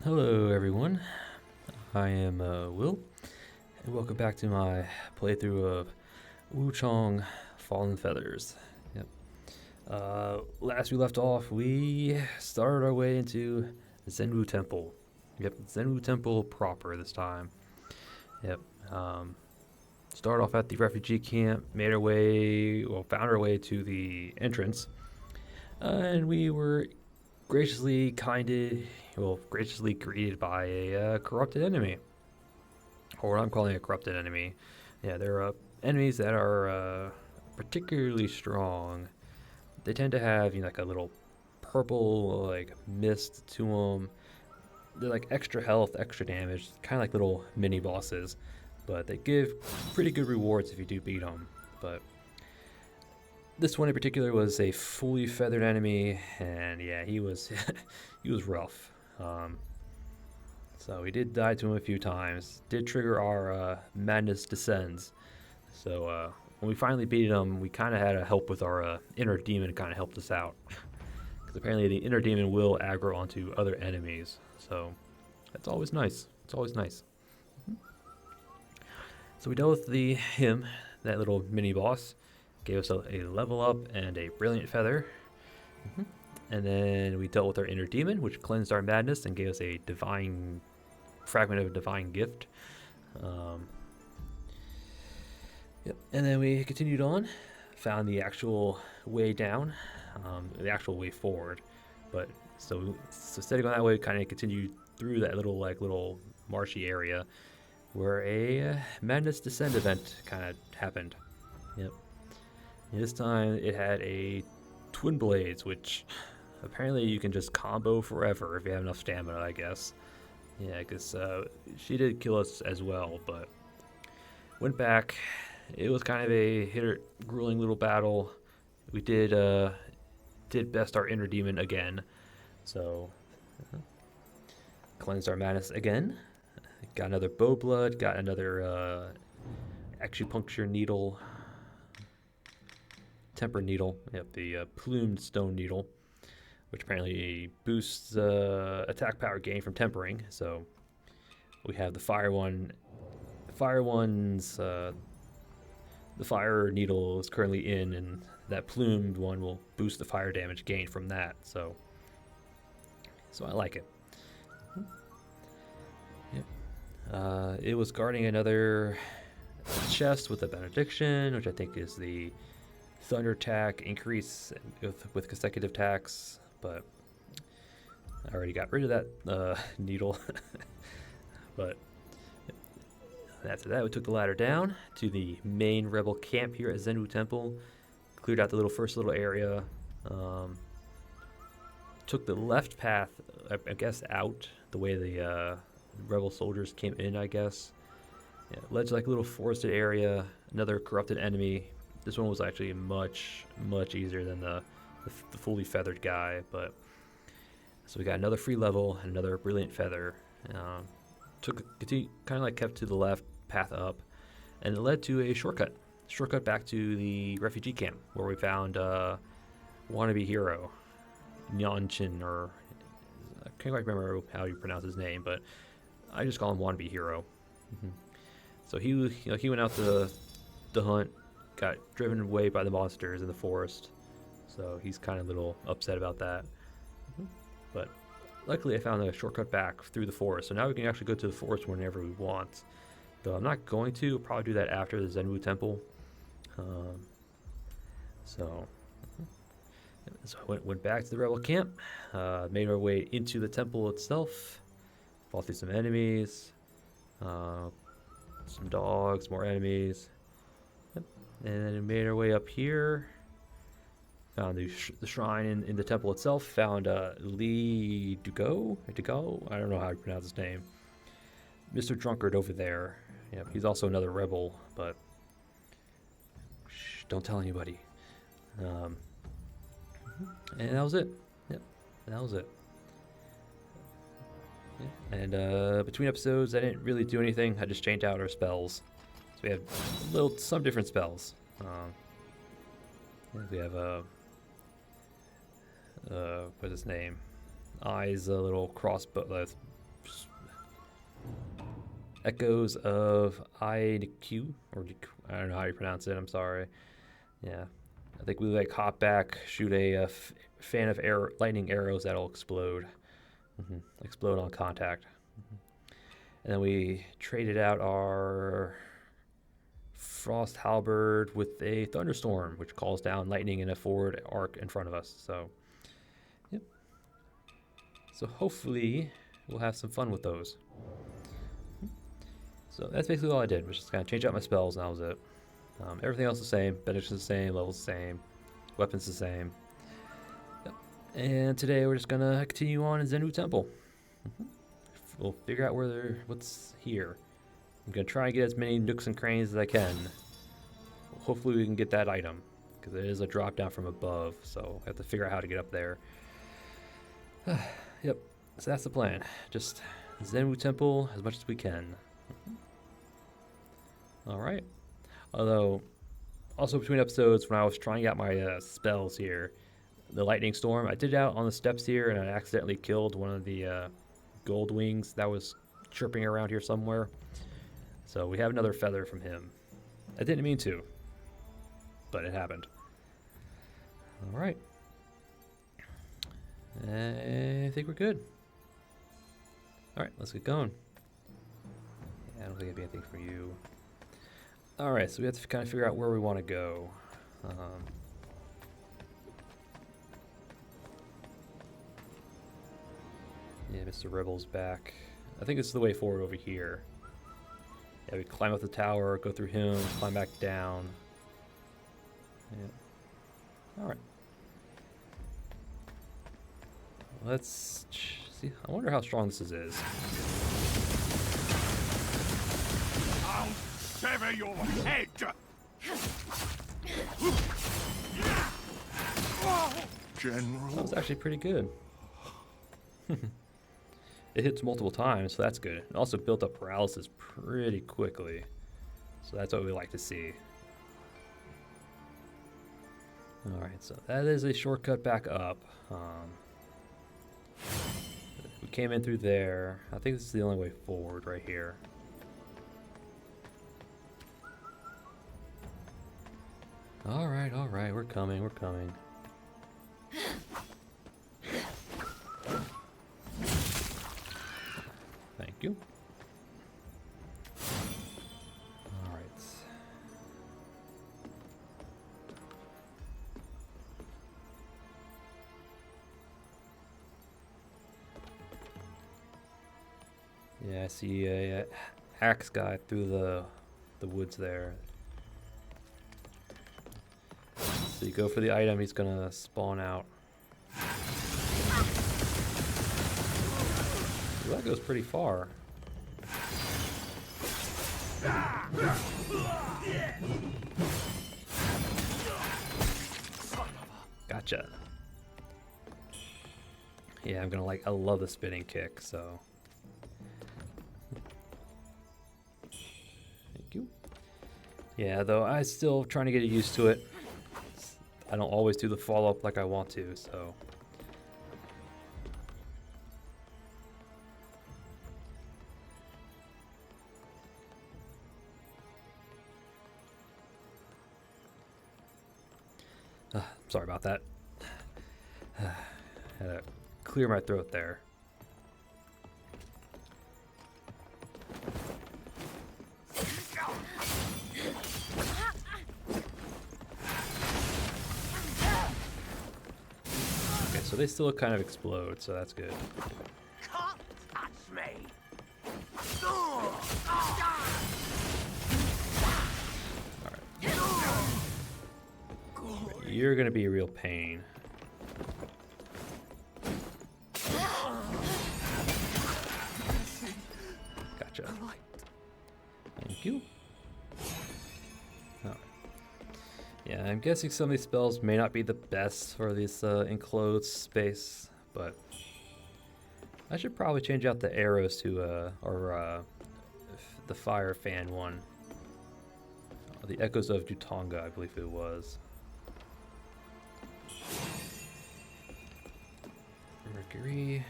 Hello everyone, I am Will, and welcome back to my playthrough of Wuchang Fallen Feathers. Yep. Last we left off, we started our way into Zenwhu Temple. Yep, Zenwhu Temple proper this time. Yep. Started off at the refugee camp, found our way to the entrance, and we were graciously greeted by a corrupted enemy, or what I'm calling a corrupted enemy. Yeah, they're enemies that are particularly strong. They tend to have like a little purple like mist to them. They're like extra health, extra damage, kind of like little mini bosses, but they give pretty good rewards if you do beat them. But this one in particular was a fully feathered enemy, and yeah, he was he was rough. So we did die to him a few times. Did trigger our madness descends. So when we finally beat him, we kind of had a help with our inner demon. Kind of helped us out because apparently the inner demon will aggro onto other enemies. So that's always nice. It's always nice. So we dealt with that little mini boss. Gave us a level up and a brilliant feather. And then we dealt with our inner demon, which cleansed our madness and gave us a divine fragment of a divine gift. Yep. And then we continued on, found the actual way down, the actual way forward. But so steady on that way, kind of continued through that little marshy area where a madness descent event kind of happened. Yep. And this time it had a twin blades, which apparently you can just combo forever if you have enough stamina, I guess. Yeah, because she did kill us as well, but went back. It was kind of a grueling little battle. We did best our inner demon again, so cleansed our madness again. Got another bow blood. Got another acupuncture needle, temper needle. Yep, the plumed stone needle, which apparently boosts attack power gain from tempering. So we have the fire one. The fire needle is currently in, and that plumed one will boost the fire damage gain from that. So I like it. Yep. It was guarding another chest with a benediction, which I think is the thunder attack increase with consecutive attacks, but I already got rid of that needle. But after that, we took the ladder down to the main rebel camp here at Zenwhu Temple. Cleared out the first little area. Took the left path, I guess, out the way the rebel soldiers came in, I guess. Yeah, led to like a little forested area. Another corrupted enemy. This one was actually much easier than the fully feathered guy, but so we got another free level and another brilliant feather. Kept to the left path up, and it led to a shortcut back to the refugee camp where we found wannabe hero Nyanchin, or I can't quite remember how you pronounce his name, but I just call him wannabe hero. So he went out to hunt, got driven away by the monsters in the forest, so he's kind of a little upset about that. But luckily I found a shortcut back through the forest, so now we can actually go to the forest whenever we want. Though I'm not going to. I'll probably do that after the Zenwhu Temple. So I went back to the rebel camp, made our way into the temple itself, fought through some enemies, some dogs, more enemies. Yep. And then we made our way up here. Found the shrine in the temple itself. Found Li Dugo. I don't know how to pronounce his name. Mr. Drunkard over there. Yep, he's also another rebel, but don't tell anybody. And that was it. Yep, that was it. Yeah. And between episodes, I didn't really do anything. I just changed out our spells. So we have some different spells. We have what's his name? Eyes, a little crossbow, echoes of IQ, or I don't know how you pronounce it. I'm sorry. Yeah, I think we like hop back, shoot a fan of lightning arrows that'll explode, explode on contact, and then we traded out our frost halberd with a thunderstorm, which calls down lightning in a forward arc in front of us. So, yep. So hopefully we'll have some fun with those. So that's basically all I did, was just kind of change out my spells, and that was it. Everything else the same, benefits the same, levels the same, weapons the same. Yep. And today we're just gonna continue on in Zenwhu Temple. We'll figure out what's here. I'm gonna try and get as many nooks and crannies as I can. Hopefully we can get that item, because it is a drop down from above, so I have to figure out how to get up there. Yep, so that's the plan. Just Zenwhu Temple as much as we can. Alright. Although, also between episodes, when I was trying out my spells here, the lightning storm, I did it out on the steps here, and I accidentally killed one of the gold wings that was chirping around here somewhere. So we have another feather from him. I didn't mean to, but it happened. Alright. I think we're good. Alright, let's get going. Yeah, I don't think it'd be anything for you. Alright, so we have to kind of figure out where we want to go. Yeah, Mr. Rebel's back. I think this is the way forward over here. Yeah, we climb up the tower, go through him, climb back down. Yeah. Alright. Let's see. I wonder how strong this is. I'll sever your head! General. That was actually pretty good. It hits multiple times, so that's good. It also built up paralysis pretty quickly, so that's what we like to see. Alright, so that is a shortcut back up. We came in through there. I think this is the only way forward right here. Alright, we're coming, we're coming. Thank you. Alright. Yeah, I see a axe guy through the woods there. So you go for the item, he's gonna spawn out. Well, that goes pretty far. Gotcha. Yeah, I love the spinning kick, so. Thank you. Yeah, though I'm still trying to get used to it. I don't always do the follow-up like I want to, so. Sorry about that. Had to clear my throat there. Okay, so they still kind of explode, so that's good. Can't touch me! You're gonna be a real pain. Gotcha. Thank you. Alright. Yeah, I'm guessing some of these spells may not be the best for this enclosed space, but I should probably change out the arrows to the fire fan one. The Echoes of Dutonga, I believe it was. Mercury.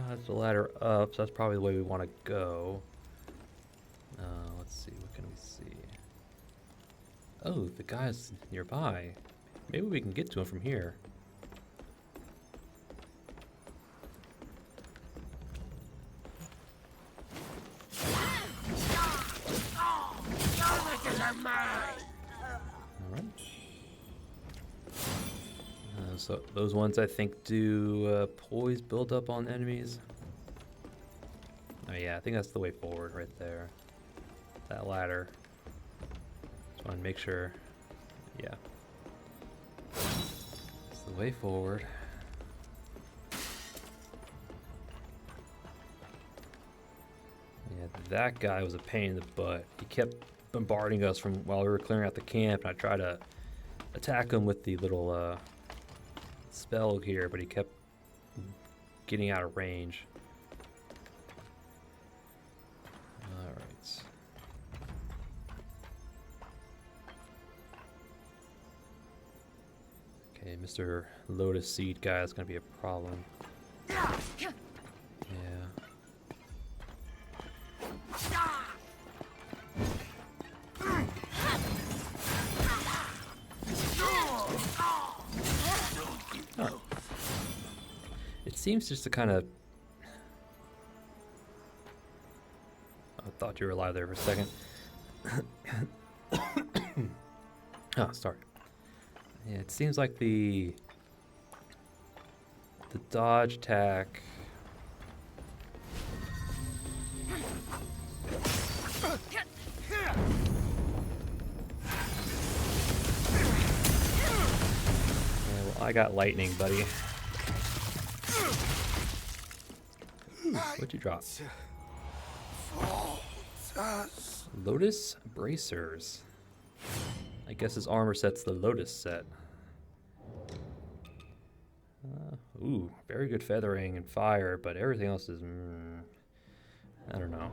That's the ladder up, so that's probably the way we want to go. Oh, the guy's nearby. Maybe we can get to him from here. Alright. So those ones I think do poise build up on enemies. Oh yeah, I think that's the way forward right there. That ladder. Just want to make sure. Yeah. It's the way forward. Yeah, that guy was a pain in the butt. He kept bombarding us from while we were clearing out the camp, and I tried to attack him with the little spell here, but he kept getting out of range. Alright. Okay, Mr. Lotus Seed guy is going to be a problem. Yeah. Oh. It seems just to kind of... I thought you were alive there for a second. Oh, sorry. Yeah, it seems like the dodge attack. Yeah, well, I got lightning, buddy. Ooh, what'd you drop? Lotus bracers. I guess his armor set's the Lotus set. Ooh, very good feathering and fire, but everything else is... I don't know.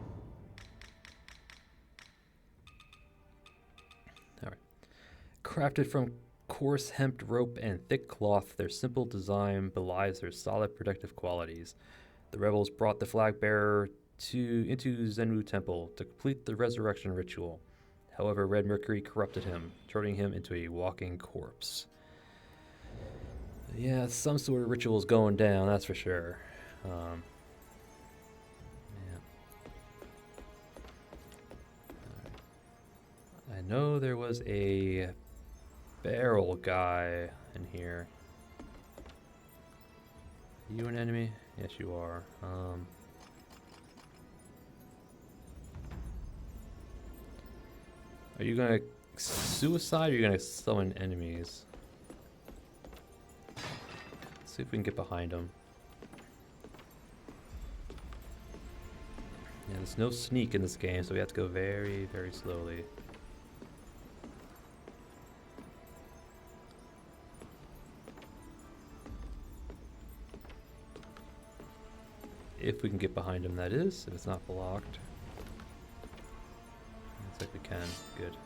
Alright. Crafted from coarse hemp rope and thick cloth, their simple design belies their solid protective qualities. The rebels brought the flag bearer into Zenwhu Temple to complete the resurrection ritual. However, Red Mercury corrupted him, turning him into a walking corpse. Yeah, some sort of ritual is going down, that's for sure. Yeah. I know there was a barrel guy in here. Are you an enemy? Yes, you are. Are you gonna suicide or are you gonna summon enemies? Let's see if we can get behind him. Yeah, there's no sneak in this game, so we have to go very, very slowly. If we can get behind him, that is, if it's not blocked. Looks like we can. Good.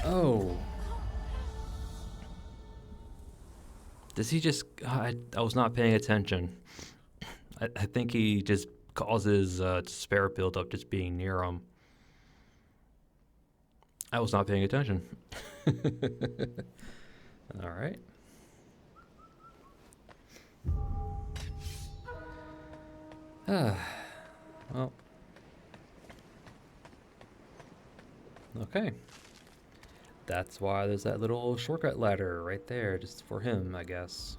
Oh. Does he just... I was not paying attention. I think he just causes despair buildup just being near him. I was not paying attention. All right. Well. Okay. That's why there's that little shortcut ladder right there, just for him, I guess.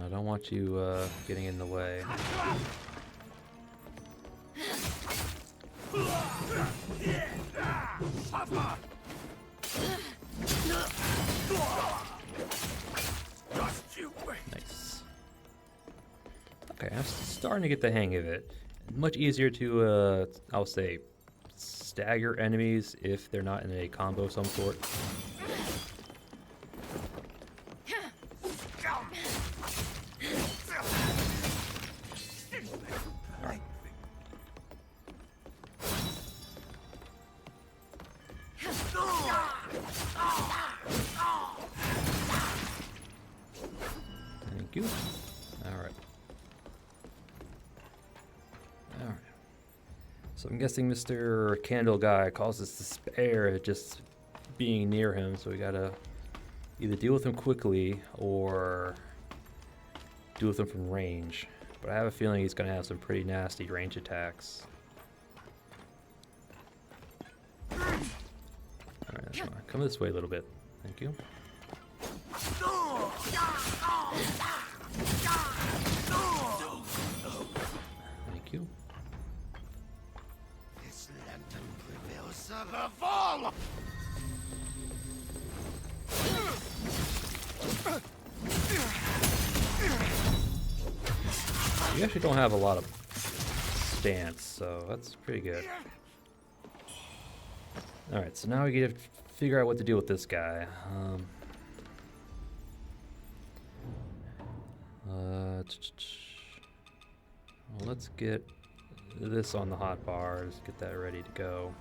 I don't want you getting in the way. Nice. Okay, I'm starting to get the hang of it. Much easier to, I'll say, stagger enemies if they're not in a combo of some sort. Thank you. Alright. Alright. So I'm guessing Mr. Candle Guy causes despair at just being near him, so we gotta either deal with him quickly or deal with him from range. But I have a feeling he's gonna have some pretty nasty range attacks. Alright, that's fine. Come this way a little bit. Thank you. Thank you. This lantern prevails above all. You actually don't have a lot of stance, so that's pretty good. Alright, so now we get to figure out what to do with this guy. Well, let's get this on the hot bar. Let's get that ready to go.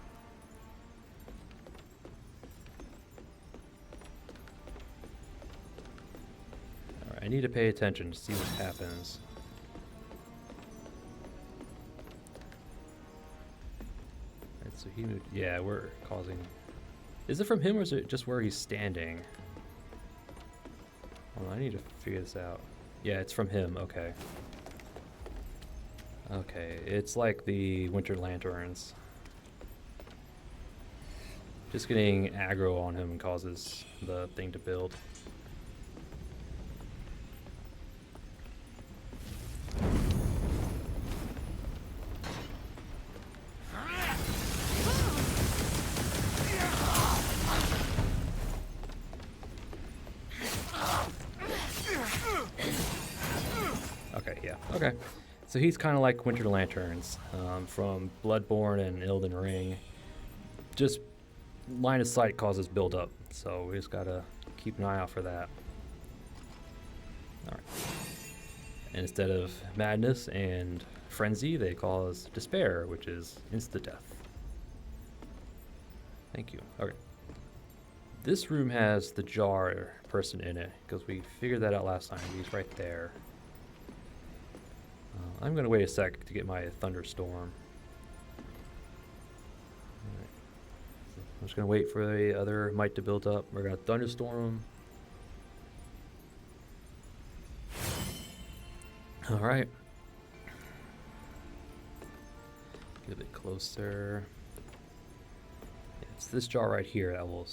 Alright, I need to pay attention to see what happens. Alright, so he moved. Yeah, we're causing. Is it from him or is it just where he's standing? Hold on, I need to figure this out. Yeah, it's from him. Okay. Okay, it's like the winter lanterns. Just getting aggro on him causes the thing to build. Okay, yeah, okay. So he's kind of like Winter Lanterns from Bloodborne and Elden Ring. Just line of sight causes build-up, so we just gotta keep an eye out for that. Alright. And instead of madness and frenzy, they cause despair, which is insta-death. Thank you. Okay. This room has the jar person in it, because we figured that out last time. He's right there. I'm going to wait a sec to get my thunderstorm. Alright. So I'm just going to wait for the other might to build up. We're going to thunderstorm. Alright. Get a bit closer. Yeah, it's this jar right here that will...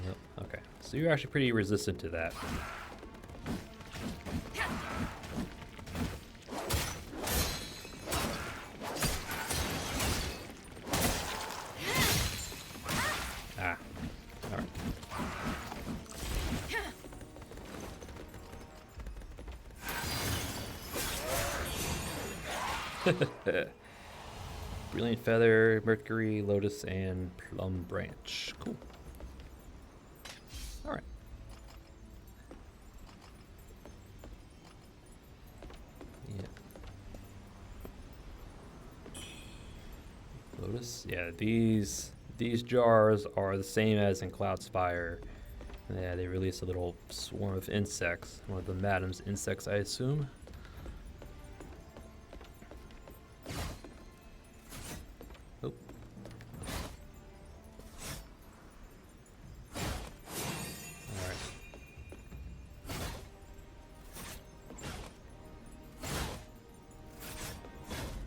Yep, okay. So you're actually pretty resistant to that. Ah, alright. Brilliant Feather, Mercury, Lotus, and Plum Branch. Cool. Alright. Yeah. Lotus? Yeah, these jars are the same as in Cloud Spire. Yeah, they release a little swarm of insects. One of the madam's insects, I assume. Oh. Alright.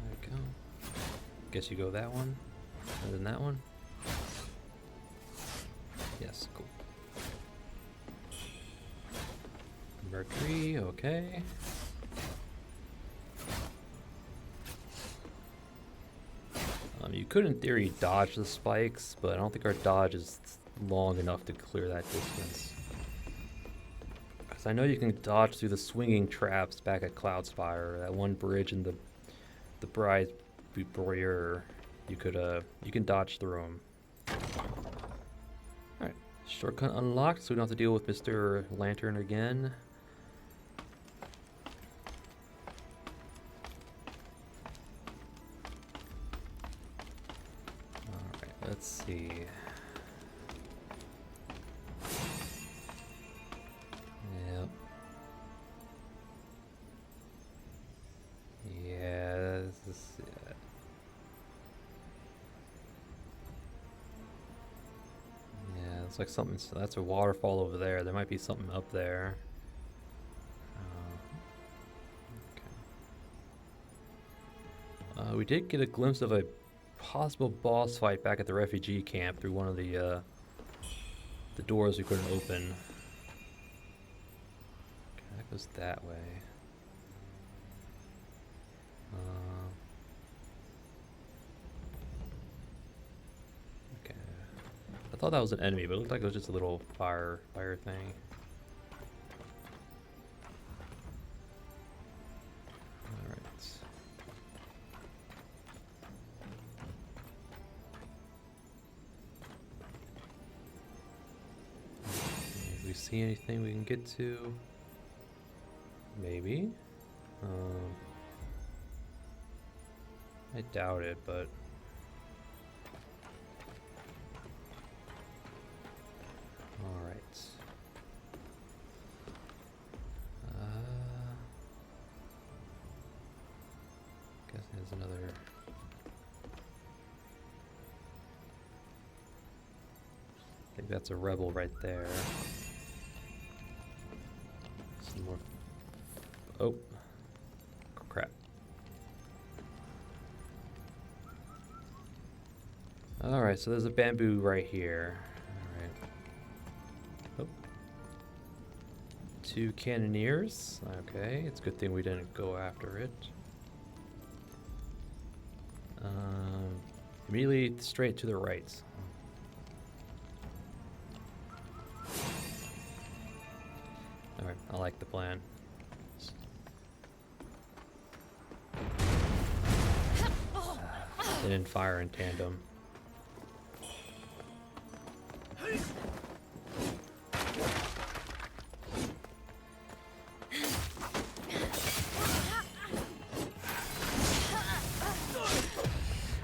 There we go. Guess you go that one, and then that one. Yes, cool. Mercury, okay. You could, in theory, dodge the spikes, but I don't think our dodge is long enough to clear that distance. Because I know you can dodge through the swinging traps back at Cloudspire, that one bridge in the Bride Warrior. You can dodge through them. All right, shortcut unlocked, so we don't have to deal with Mr. Lantern again. All right, let's see. Yep. Yeah, this is. It's like something, so that's a waterfall over there. There might be something up there. Okay. We did get a glimpse of a possible boss fight back at the refugee camp through one of the doors we couldn't open. Okay, that goes that way. Okay. I thought that was an enemy, but it looked like it was just a little fire thing. Alright. If we see anything we can get to, maybe. I doubt it, but all right. Guess there's another. I think that's a rebel right there. Some more. Oh, crap. Alright, so there's a bamboo right here. Alright. Oh. 2 cannoneers. Okay, it's a good thing we didn't go after it. Immediately straight to the right. Alright, I like the plan. They didn't fire in tandem.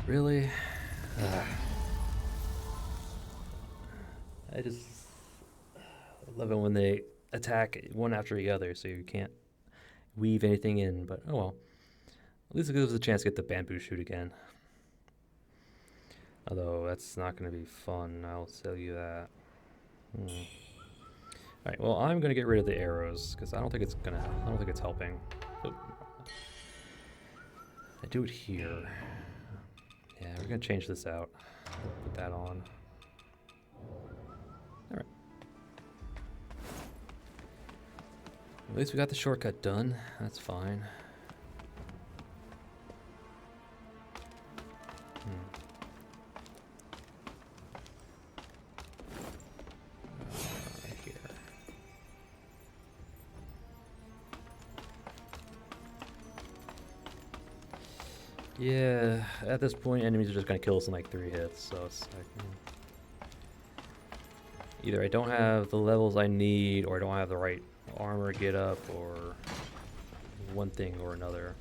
Really? I just love it when they attack one after the other, so you can't weave anything in, but oh well. At least it gives us a chance to get the bamboo shoot again. Although that's not going to be fun, I'll tell you that. Alright, well I'm going to get rid of the arrows, because I don't think it's helping. Oh. I do it here. Yeah, we're going to change this out. Put that on. Alright. At least we got the shortcut done. That's fine. Here. Yeah, at this point, enemies are just going to kill us in like 3 hits, so it's like, either I don't have the levels I need, or I don't have the right armor get up, or one thing or another.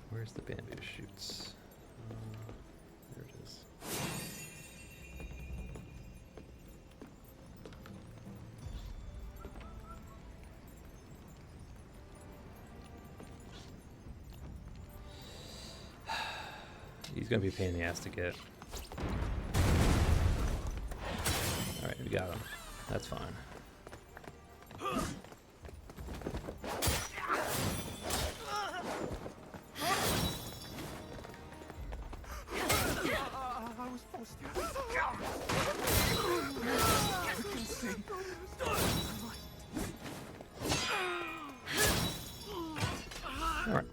Where's the bamboo shoots? There it is. He's gonna be a pain in the ass to get. Alright, we got him. That's fine. I was forced to. I can see. Alright.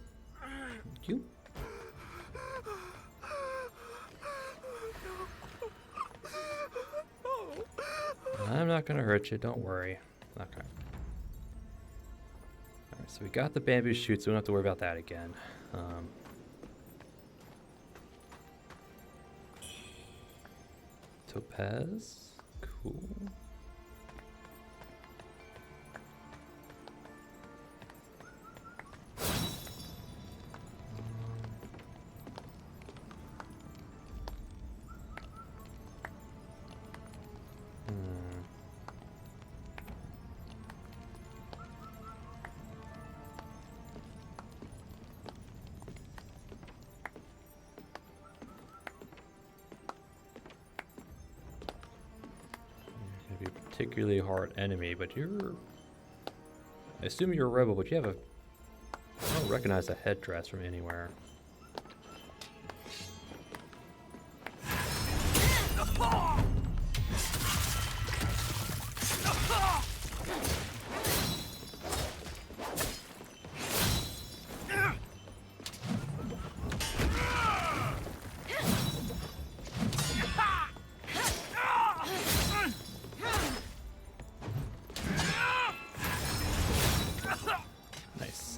Thank you. I'm not gonna hurt you, don't worry. Okay. Alright, so we got the bamboo shoots, so we don't have to worry about that again. Topaz. Cool. Particularly hard enemy, but you're... I assume you're a rebel, but you have a... I don't recognize a headdress from anywhere.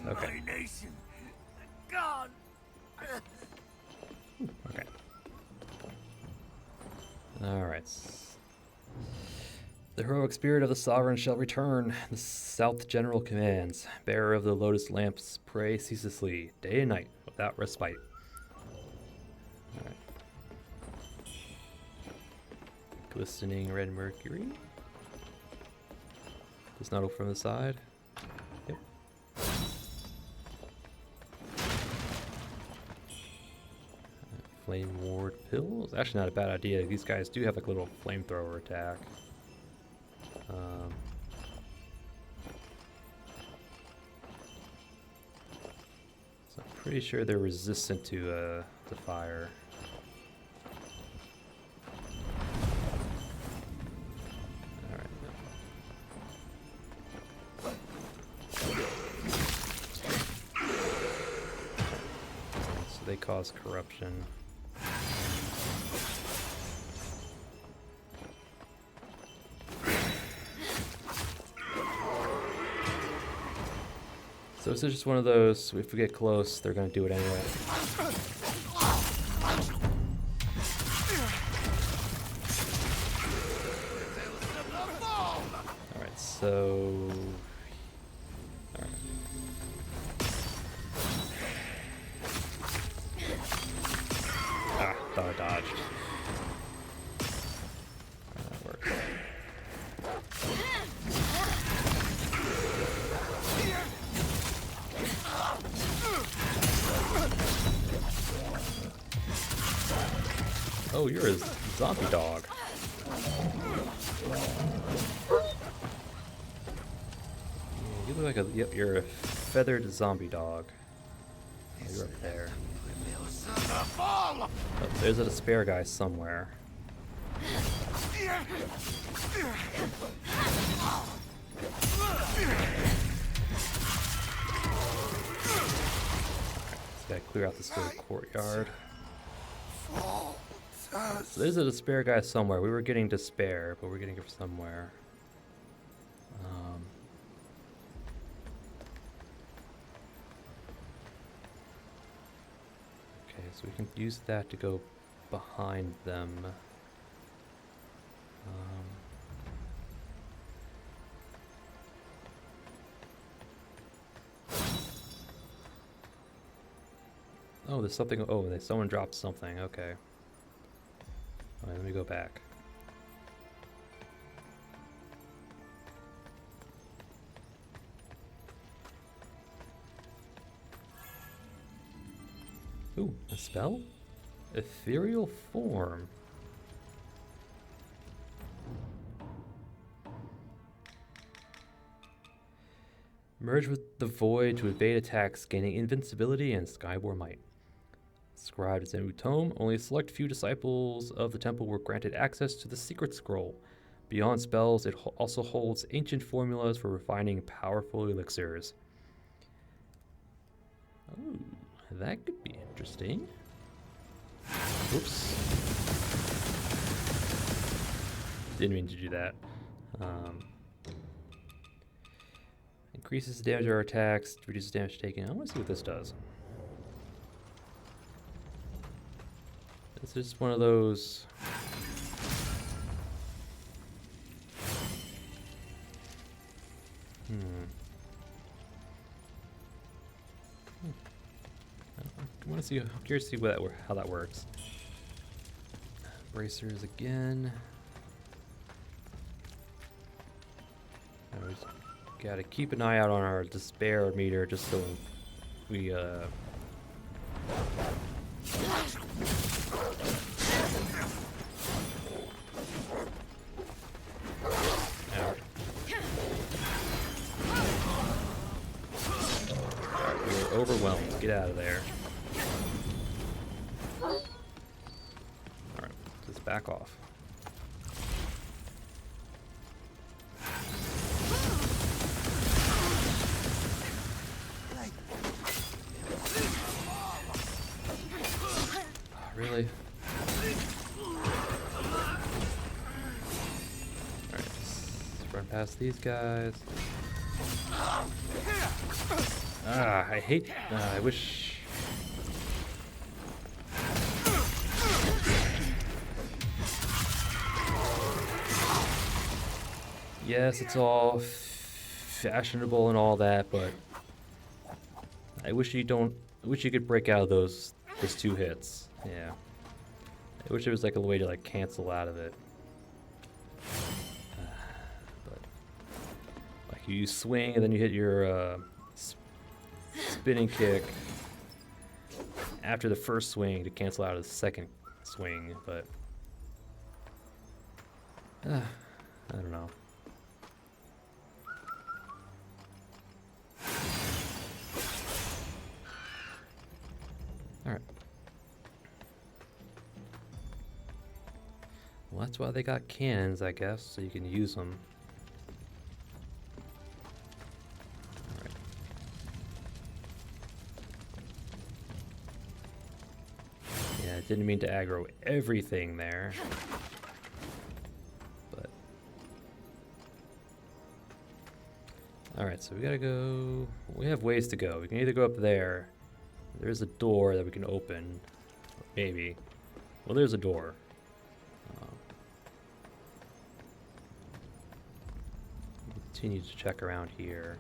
Okay. My nation, God. Okay. Alright. The heroic spirit of the sovereign shall return. The South General commands. Bearer of the lotus lamps, pray ceaselessly, day and night, without respite. Alright. Glistening red mercury. Does not open from the side. Yep. Flame ward pill is actually not a bad idea. These guys do have like a little flamethrower attack. So I'm pretty sure they're resistant to fire. All right. So they cause corruption. So this is just one of those, if we get close, they're going to do it anyway. Alright, so... Alright. Ah, thought I dodged. That works. Oh, you're a zombie dog. You look like a... Yep, you're a feathered zombie dog. Oh, you're up there. Oh, there's a despair guy somewhere. Just gotta clear out this little courtyard. So there's a despair guy somewhere. We were getting despair, but we're getting it from somewhere. Okay, so we can use that to go behind them. Oh, there's something. Oh, someone dropped something. Okay. Alright, let me go back. Ooh, a spell? Ethereal form. Merge with the void to evade attacks, gaining invincibility and skyborne might. Scribed Zenwhu tome, only a select few disciples of the temple were granted access to the secret scroll. Beyond spells, it also holds ancient formulas for refining powerful elixirs. Oh, that could be interesting. Oops. Didn't mean to do that. Increases damage to our attacks, reduces damage taken. I want to see what this does. This is one of those. I want to see. I'm curious to see how that works. Bracers again. We gotta keep an eye out on our despair meter just so we Ouch. We're overwhelmed. Get out of there. Alright, just back off. Really? Alright, let's run past these guys. I hate. I wish. Yes, it's all fashionable and all that, but I wish you could break out of those two hits. Yeah. I wish there was like a way to like cancel out of it. But like you swing and then you hit your spinning kick after the first swing to cancel out of the second swing, but I don't know. All right. Well, that's why they got cannons, I guess, so you can use them. All right. Yeah, I didn't mean to aggro everything there. But all right, so we gotta go. We have ways to go. We can either go up there. There's a door that we can open. Maybe. Well, there's a door. Continue to check around here.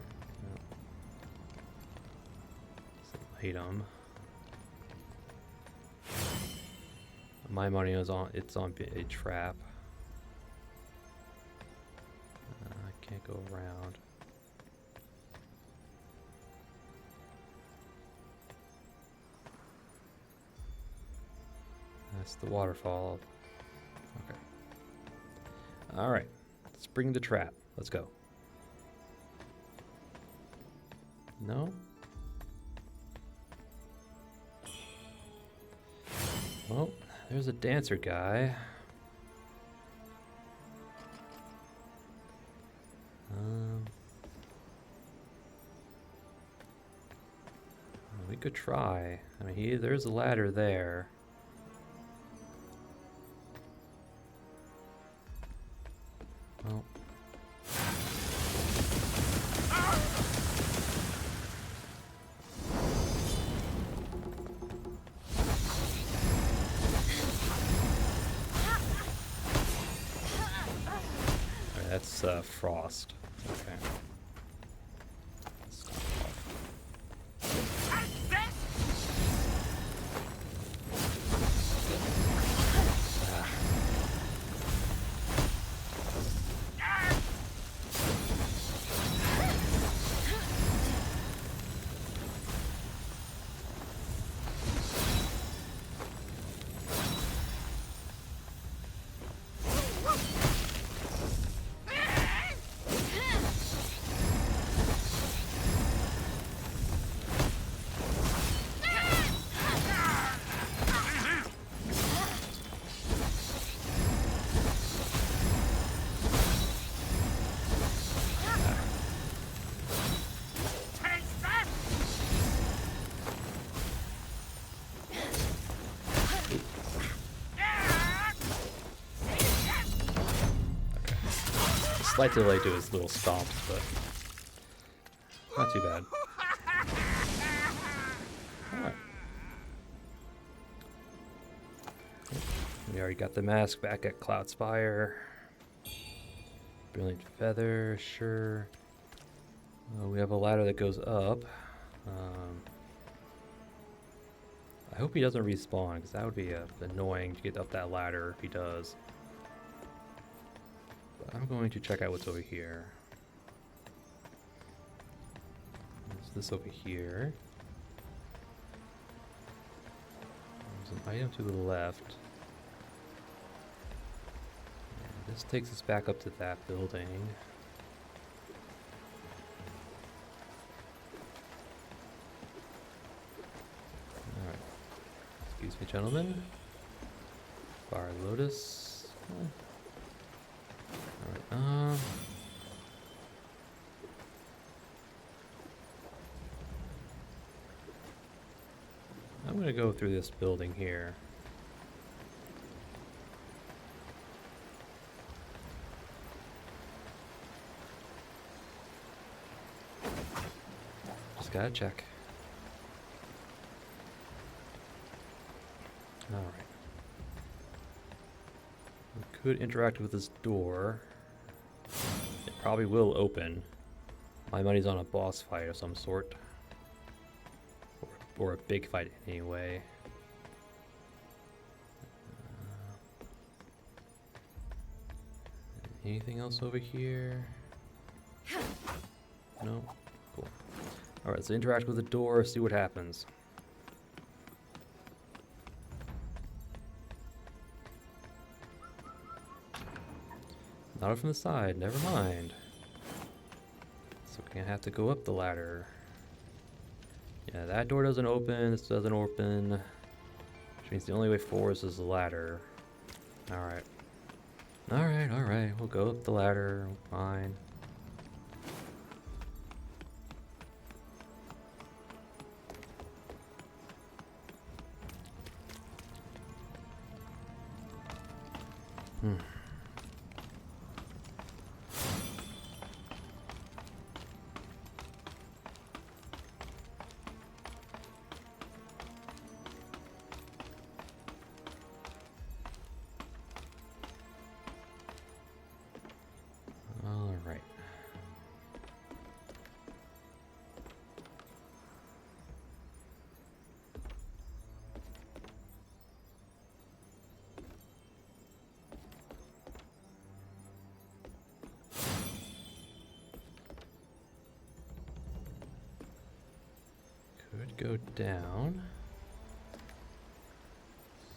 Item. My money is on. It's on a trap. I can't go around. That's the waterfall. Okay. All right. Let's bring the trap. Let's go. No? Well, there's a dancer guy. We could try. I mean, there's a ladder there. Well. That's frost. Okay. Stop off. slight delay to his little stomps, but not too bad. Alright. We already got the mask back at Cloud Spire. Brilliant feather, sure. We have a ladder that goes up. I hope he doesn't respawn, because that would be annoying to get up that ladder if he does. But I'm going to check out what's over here. There's this over here. There's an item to the left. And this takes us back up to that building. Excuse me, gentlemen. Fire Lotus. Alright, I'm gonna go through this building here. Just gotta check. Alright. We could interact with this door. It probably will open. My money's on a boss fight of some sort. Or a big fight anyway. Anything else over here? No? Cool. Alright, so interact with the door, see what happens. Not from the side, never mind. So we're gonna have to go up the ladder. Yeah, that door doesn't open, this doesn't open. Which means the only way forward is the ladder. Alright. Alright, we'll go up the ladder, fine. Alright. Could go down.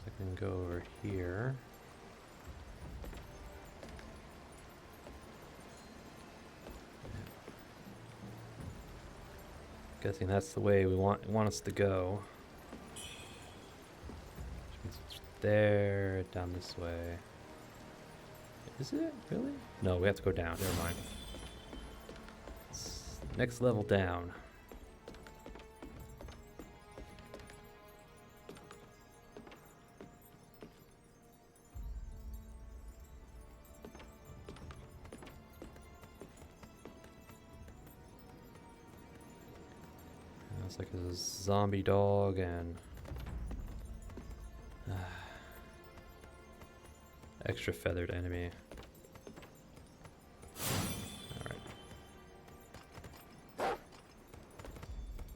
I can go over here. Guessing that's the way we want us to go. Which means it's there, down this way. Is it really? No, we have to go down. Never mind. It's next level down. It's like a zombie dog and extra feathered enemy.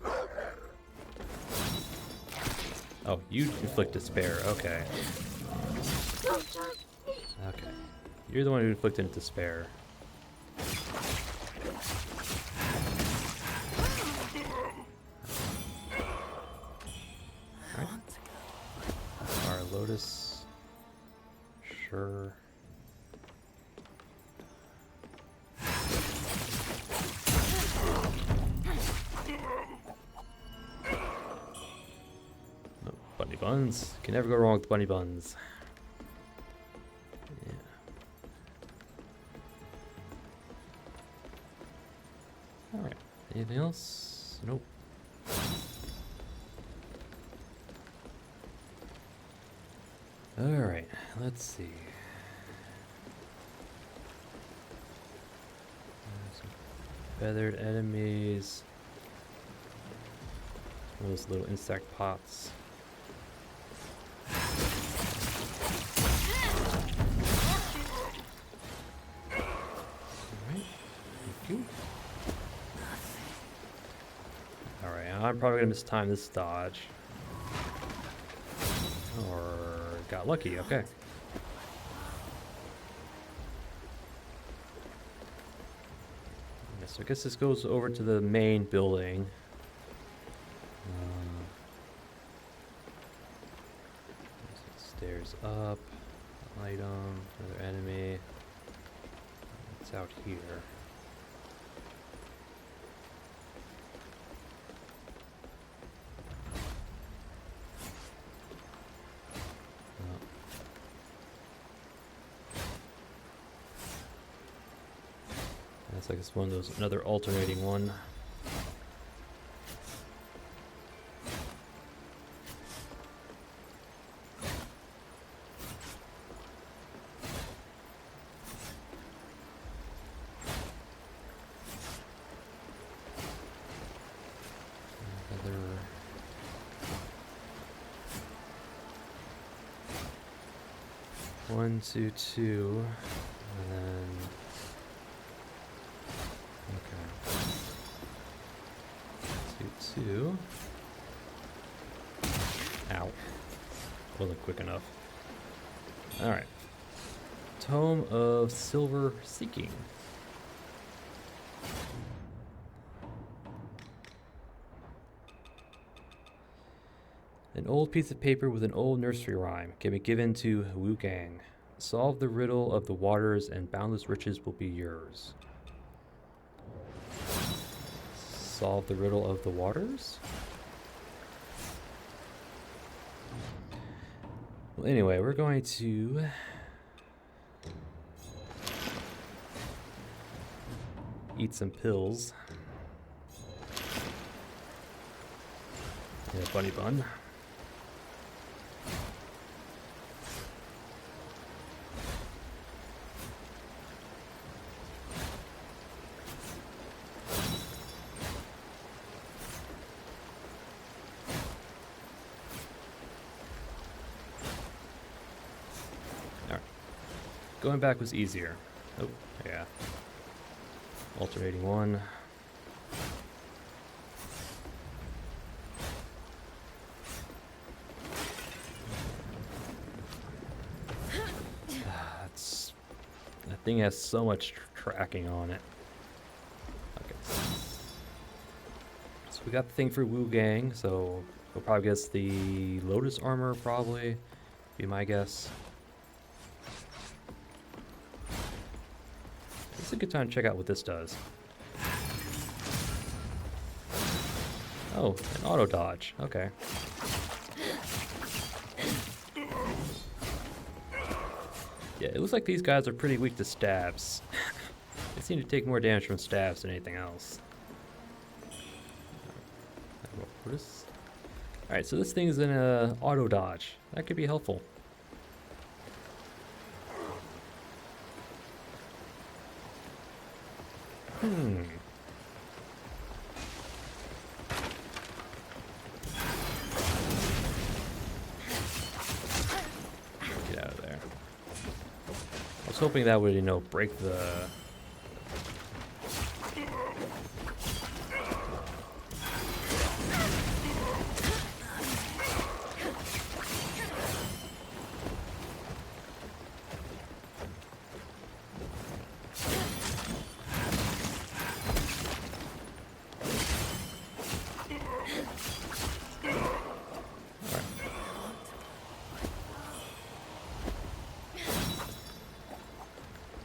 Alright. Oh, you inflict despair, okay. Okay. You're the one who inflicted despair. Lotus. Sure. No, bunny buns. Can never go wrong with bunny buns. Yeah. Alright. Anything else? Nope. Alright, let's see. Feathered enemies. Those little insect pots. Alright, thank you. Alright, I'm probably gonna mistime this dodge. Or got lucky, okay. So I guess this goes over to the main building. Stairs up, item, another enemy. It's out here. That's like it's one of those, another alternating one. One, two, two, and then okay, two. Ow! Wasn't quick enough. All right. Tome of Silver Seeking. An old piece of paper with an old nursery rhyme can be given to Wuchang. Solve the riddle of the waters and boundless riches will be yours. Solve the riddle of the waters? Well, anyway, we're going to eat some pills. Yeah, bunny bun. Going back was easier. Oh, yeah. Alternating one. That thing has so much tracking on it. Okay. So we got the thing for Wu Gang, so we'll probably guess the Lotus armor, probably. Be my guess. It's a good time to check out what this does. Oh, an auto dodge. Okay. Yeah, it looks like these guys are pretty weak to stabs. They seem to take more damage from stabs than anything else. Alright, so this thing is in a auto dodge. That could be helpful. Get out of there. I was hoping that would, you know, break the...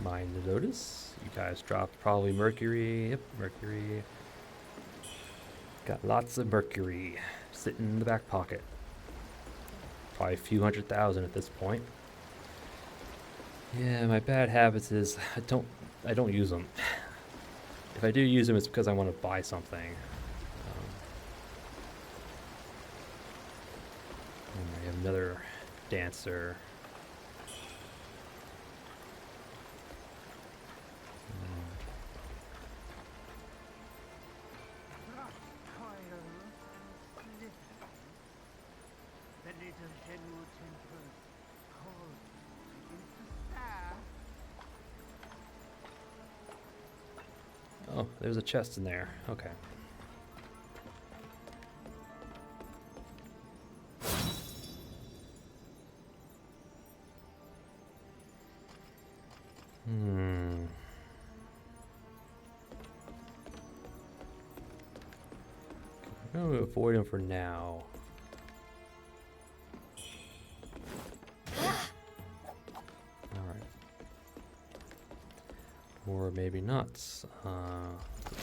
Mind the Lotus. You guys dropped probably Mercury. Yep, Mercury. Got lots of Mercury sitting in the back pocket. Probably a few 100,000 at this point. Yeah, my bad habits is I don't use them. If I do use them, it's because I want to buy something. I have another dancer. Zenwhu temple, cold begins to stir. Oh, there's a chest in there. Okay. I'm going to avoid him for now. Alright. Or maybe not. Let's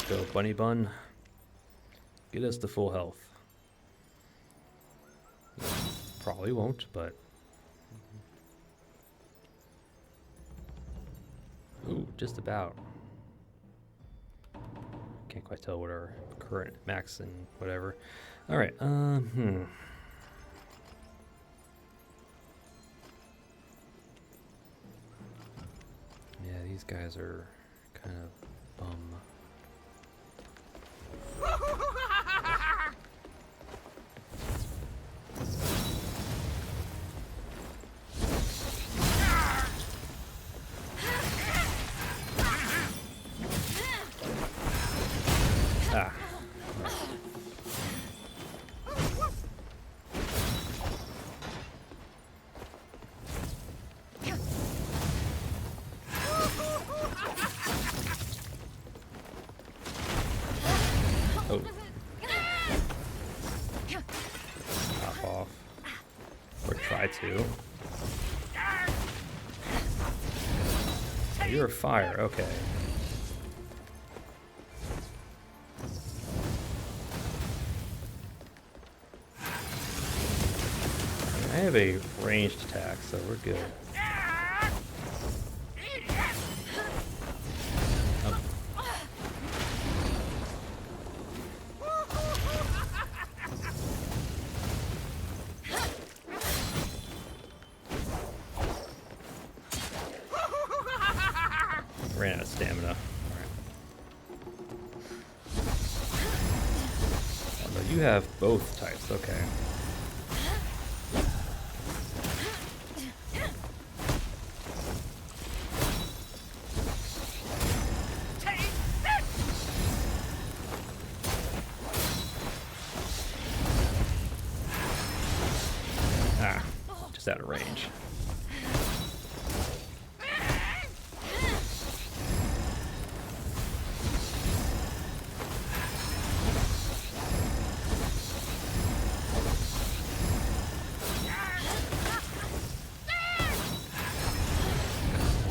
go Bunny Bun. Get us to full health. Probably won't, but... Ooh, just about. Can't quite tell what our current max and whatever. Alright, Yeah, these guys are kind of bum. Ah. Oh. Pop off. Or try to. Oh, you're a fire, okay. I have a ranged attack, so we're good. Oh. Ran out of stamina. Alright. Although you have both types, okay. Out of range.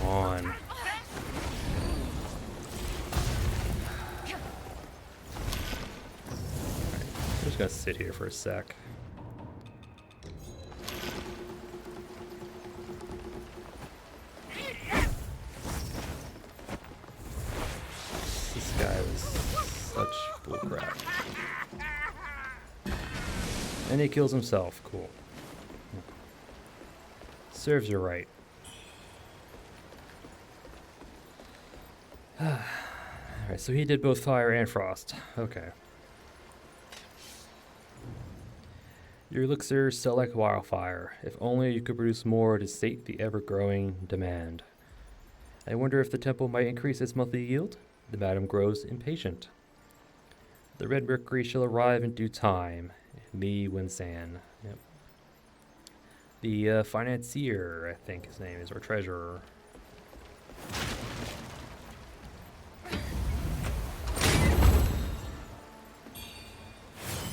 Come on. Right. I'm just gonna sit here for a sec. And he kills himself. Cool. Serves you right. Alright, so he did both fire and frost. Okay. Your elixirs sell like wildfire. If only you could produce more to sate the ever-growing demand. I wonder if the temple might increase its monthly yield? The madam grows impatient. The red mercury shall arrive in due time. Bai Wuchang. Yep. The financier, I think his name is, or treasurer.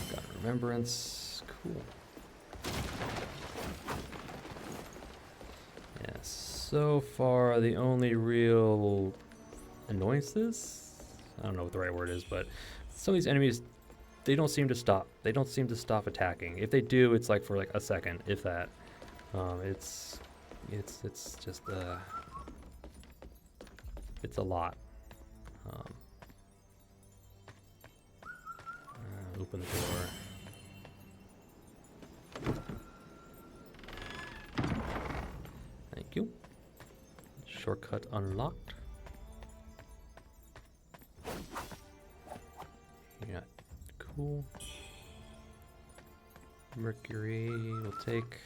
Got remembrance. Cool. Yeah, so far the only real annoyances? I don't know what the right word is, but some of these enemies, they don't seem to stop. They don't seem to stop attacking. If they do, it's like for like a second, if that. It's just it's a lot. Open the door. Thank you. Shortcut unlocked. Yeah, cool. Mercury will take.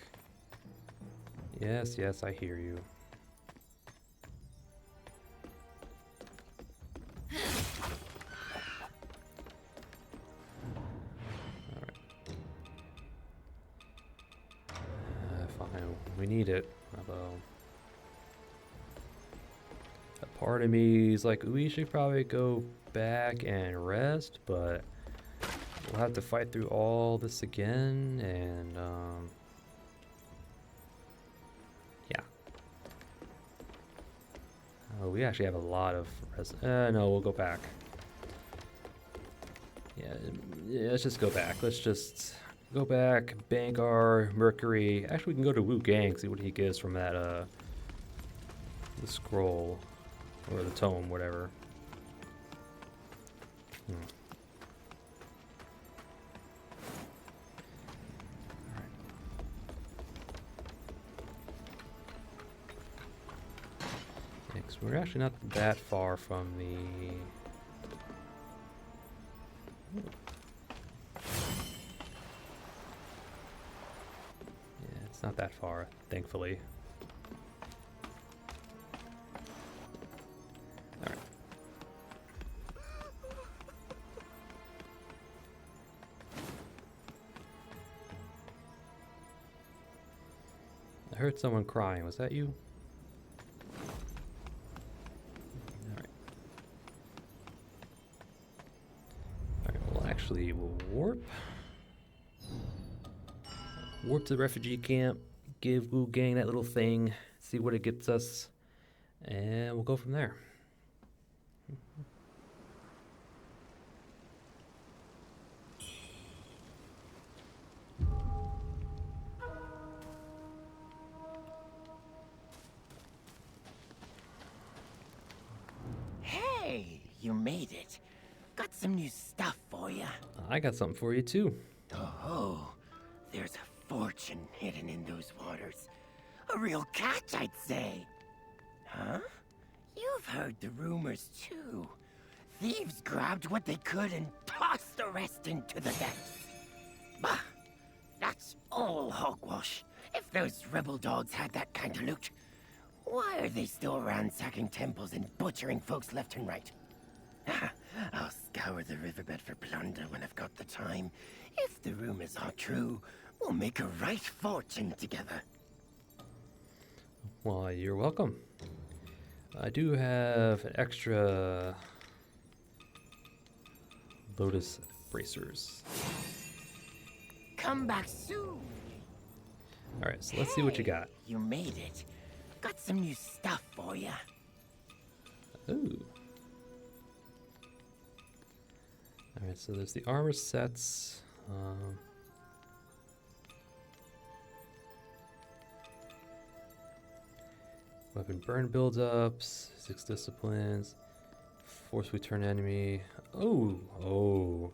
Yes, yes, I hear you. Fine, we need it. Although, a part of me is like, we should probably go back and rest, but we'll have to fight through all this again, and yeah. Oh, we actually have a lot of no, we'll go back. Yeah, let's just go back. Let's just go back, bank our Mercury. Actually, we can go to Wu Gang, see what he gives from that, the scroll, or the tome, whatever. Next, we're actually not that far from the... Yeah, it's not that far, thankfully. Alright. I heard someone crying. Was that you? Alright. Alright, well actually we'll warp. Warp to the refugee camp, give Wu Gang that little thing, see what it gets us, and we'll go from there. Hey, you made it. Got some new stuff for you. I got something for you too. Oh, there's a fortune hidden in those waters. A real catch, I'd say. Huh? You've heard the rumors too. Thieves grabbed what they could and tossed the rest into the depths. Bah! That's all hogwash. If those rebel dogs had that kind of loot, why are they still ransacking temples and butchering folks left and right? I'll scour the riverbed for plunder when I've got the time. If the rumors are true, we'll make a right fortune together. Well, you're welcome. I do have an extra lotus bracers. Come back soon. Alright, so let's see what you got. You made it. Got some new stuff for you. Ooh. Alright, so there's the armor sets. Weapon burn buildups, 6 disciplines, force return enemy. Oh.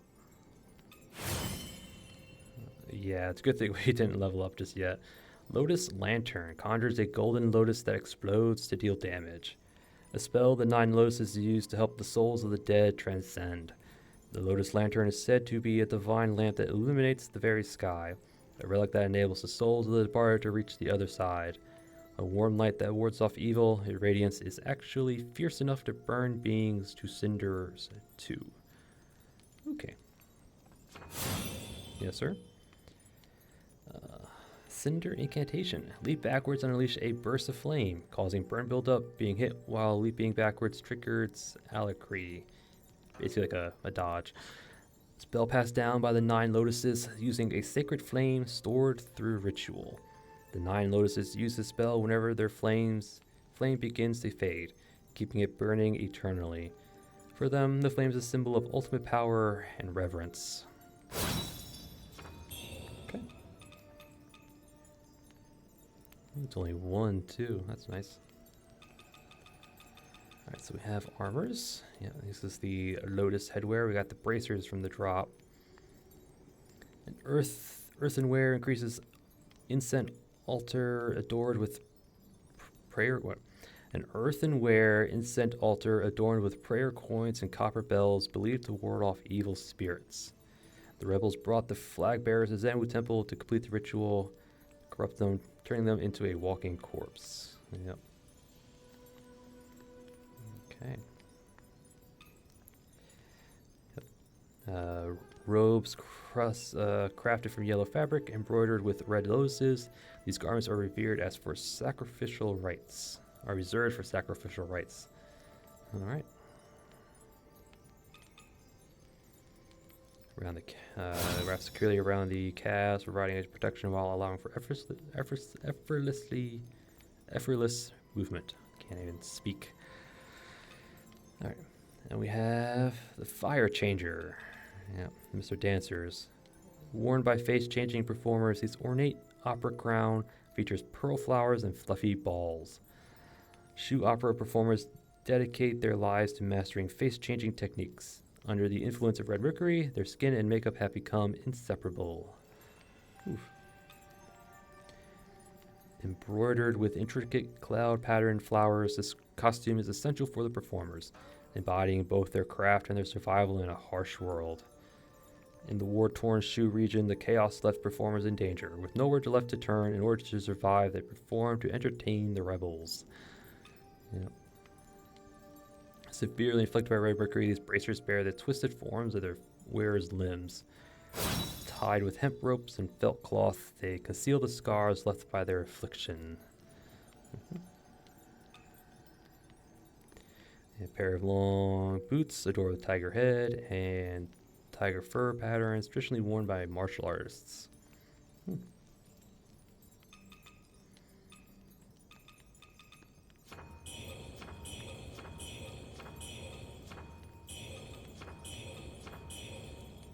Yeah, it's a good thing we didn't level up just yet. Lotus Lantern conjures a golden lotus that explodes to deal damage. A spell the 9 lotuses use to help the souls of the dead transcend. The Lotus Lantern is said to be a divine lamp that illuminates the very sky, a relic that enables the souls of the departed to reach the other side. A warm light that wards off evil, its radiance is actually fierce enough to burn beings to cinders too. Okay. Yes, sir. Cinder Incantation. Leap backwards and unleash a burst of flame, causing burn buildup. Being hit while leaping backwards triggers Alicree. Basically like a dodge. Spell passed down by the 9 lotuses using a sacred flame stored through ritual. The 9 lotuses use the spell whenever their flame begins to fade, keeping it burning eternally. For them, the flame is a symbol of ultimate power and reverence. Okay. It's only 1, too. That's nice. Alright, so we have armors. Yeah, this is the Lotus headwear. We got the bracers from the drop. And earthenware increases incense altar adored with prayer. What? An earthenware incense altar adorned with prayer coins and copper bells believed to ward off evil spirits. The rebels brought the flag bearers to Zenwhu temple to complete the ritual. Corrupt them turning them into a walking corpse. Yep. Okay. Yep. Robes crafted from yellow fabric, embroidered with red lotuses. These garments are revered as for sacrificial rites. Are reserved for sacrificial rites. All right. Around the wrap securely around the calves, providing a protection while allowing for effortless movement. Can't even speak. All right, and we have the fire changer. Yeah, Mr. Dancers. Worn by face-changing performers, this ornate opera crown features pearl flowers and fluffy balls. Shoe opera performers dedicate their lives to mastering face-changing techniques. Under the influence of red mercury, their skin and makeup have become inseparable. Oof. Embroidered with intricate cloud-patterned flowers, this costume is essential for the performers, embodying both their craft and their survival in a harsh world. In the war-torn Shu region, the chaos left performers in danger. With nowhere left to turn, in order to survive, they perform to entertain the rebels. Yep. Severely inflicted by red mercury, these bracers bear the twisted forms of their wearers' limbs. Tied with hemp ropes and felt cloth, they conceal the scars left by their affliction. A pair of long boots adorned with tiger head and tiger fur patterns traditionally worn by martial artists.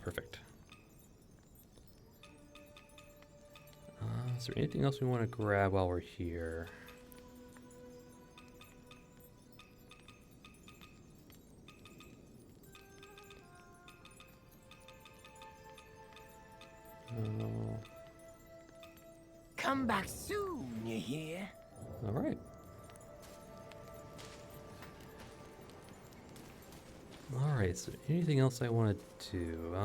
Perfect. Is there anything else we want to grab while we're here? Come back soon, you hear? All right. All right. So, anything else I want to do?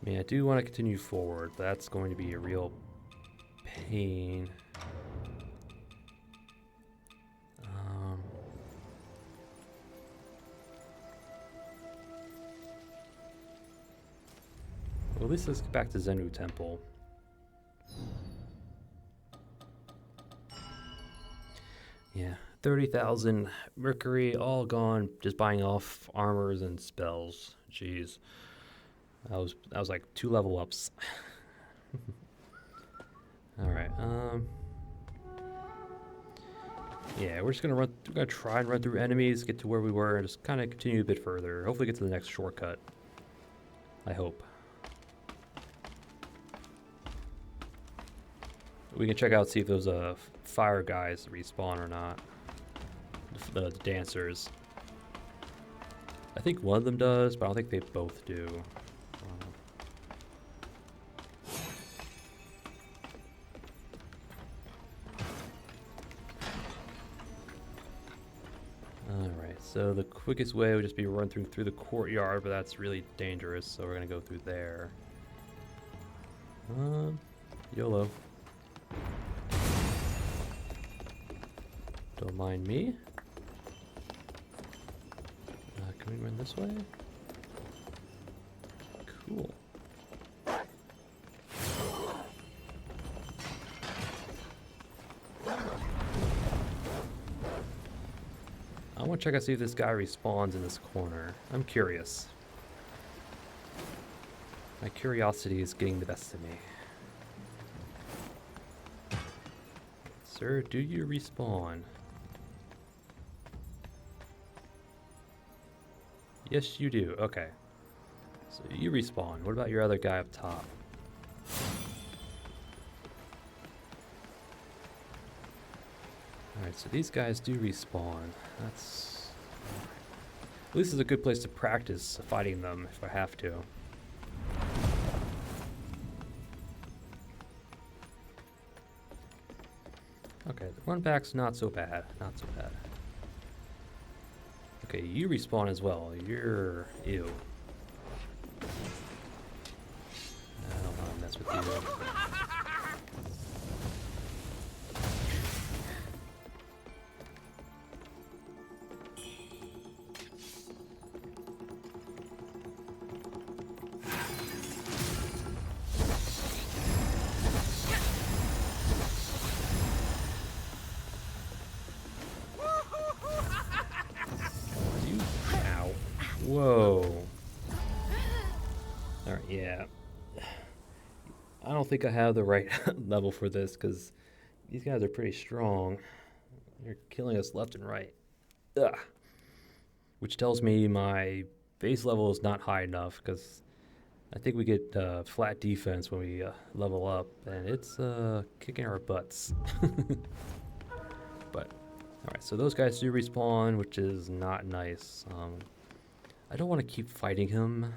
I mean, I do want to continue forward, but that's going to be a real pain. Well, at least let's get back to Zenwhu Temple. Yeah, 30,000 mercury, all gone, just buying off armors and spells. Jeez. That was like 2 level ups. Alright, yeah, we're gonna try and run through enemies, get to where we were, and just kinda continue a bit further. Hopefully get to the next shortcut. I hope. We can check out, see if those fire guys respawn or not. The dancers. I think one of them does, but I don't think they both do. Alright, so the quickest way would just be run through the courtyard, but that's really dangerous, so we're gonna go through there. YOLO. Don't mind me. Can we run this way? Cool. I want to check out, see if this guy respawns in this corner. I'm curious. My curiosity is getting the best of me. Sir, do you respawn? Yes, you do. Okay. So you respawn. What about your other guy up top? Alright, so these guys do respawn. That's... At least it's a good place to practice fighting them if I have to. Okay, the run back's not so bad. Not so bad. Okay, you respawn as well. You're... ew. I don't think I have the right level for this because these guys are pretty strong. They're killing us left and right. Ugh. Which tells me my base level is not high enough because I think we get flat defense when we level up, and it's kicking our butts. But, alright, so those guys do respawn, which is not nice. I don't want to keep fighting him.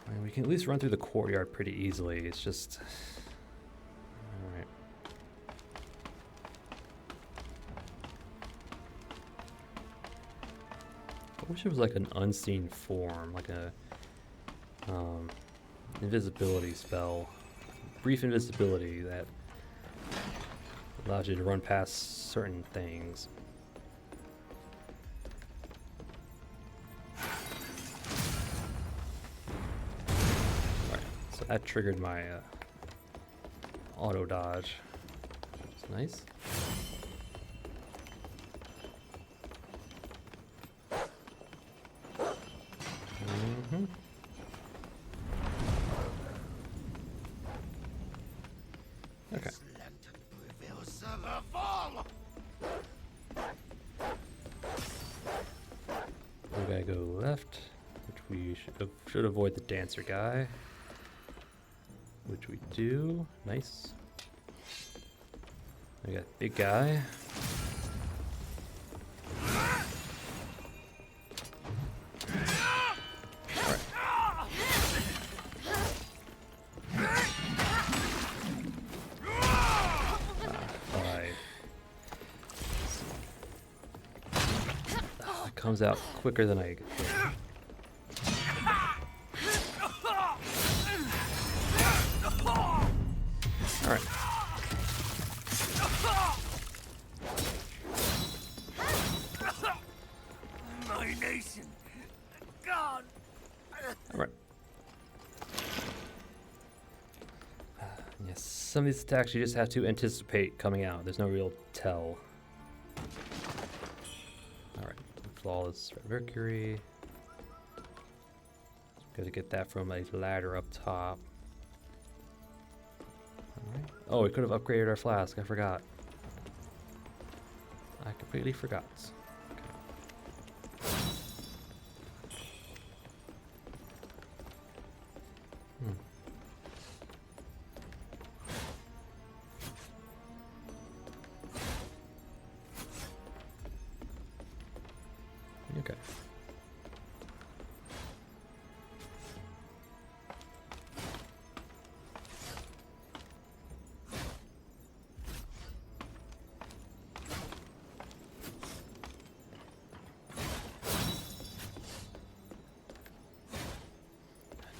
I mean, we can at least run through the courtyard pretty easily. It's just... Alright. I wish it was like an unseen form, like a invisibility spell. Brief invisibility that allows you to run past certain things. So that triggered my auto dodge. It's nice. Okay. We gotta go left, which we should avoid the dancer guy. Which we do. Nice. We got big guy. It comes out quicker than I think. Alright. My nation. God. Alright. Yes, some of these attacks you just have to anticipate coming out. There's no real tell. Alright. Flawless Red Mercury. Gotta get that from a ladder up top. Alright. Oh, we could have upgraded our flask. I forgot. I completely forgot. Okay.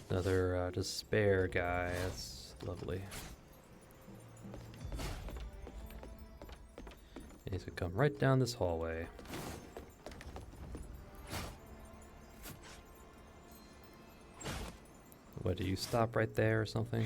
Another despair guy. That's lovely. He's gonna come right down this hallway. What, do you stop right there or something?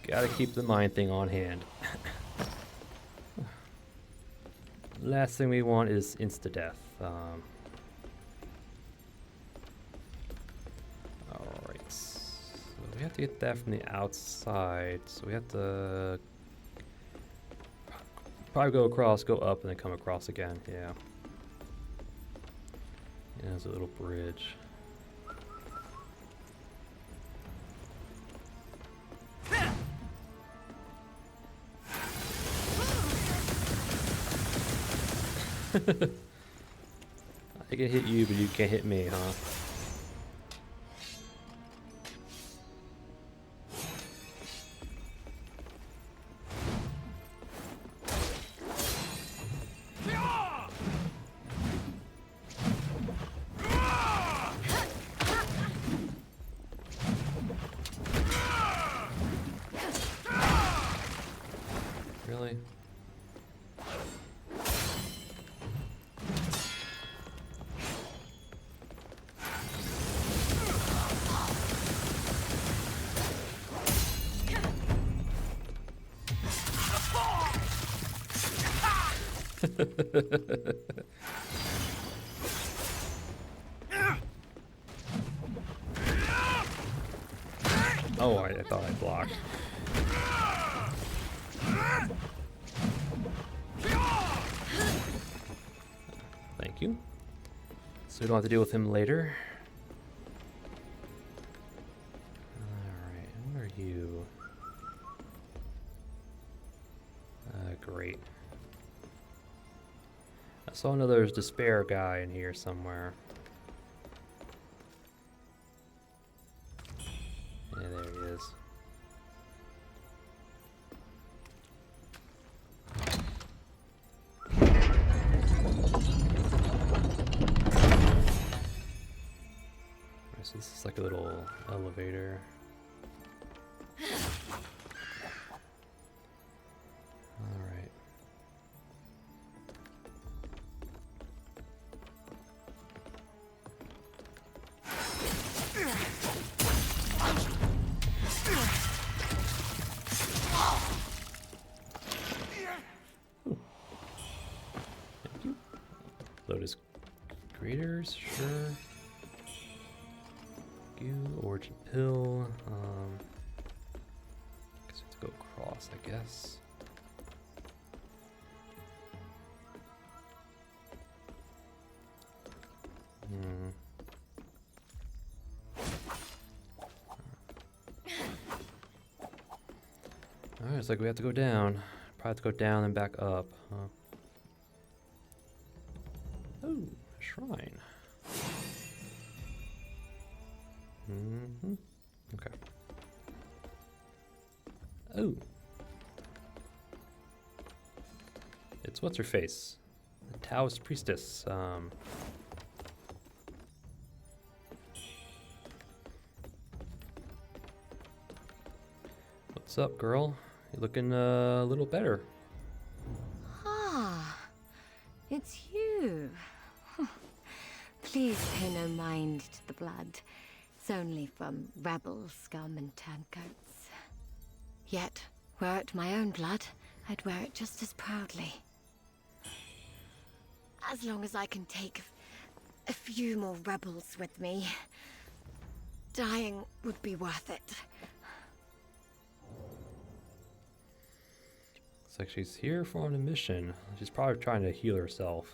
Gotta keep the mine thing on hand. Last thing we want is insta-death. Alright. So we have to get that from the outside. So we have to probably go across, go up, and then come across again. Yeah. Yeah, there's a little bridge. I can hit you, but you can't hit me, huh? Oh, I thought I blocked. Thank you. So we don't have to deal with him later. Alright, where are you? Great. I saw another despair guy in here somewhere. Yeah, there he is. So this is like a little elevator. Alright. Thank you. Lotus graders, sure. Origin pill. Guess we have to go across, I guess. Alright, it's like we have to go down. Probably have to go down and back up. Huh? Oh, a shrine. Okay. Oh. It's what's her face? The Taoist priestess. What's up, girl? You're looking a little better. Ah, it's you. Please pay no mind to the blood. It's only from rebel scum and turncoats. Yet, were it my own blood, I'd wear it just as proudly. As long as I can take a few more rebels with me, dying would be worth it. Looks like she's here for on a mission. She's probably trying to heal herself.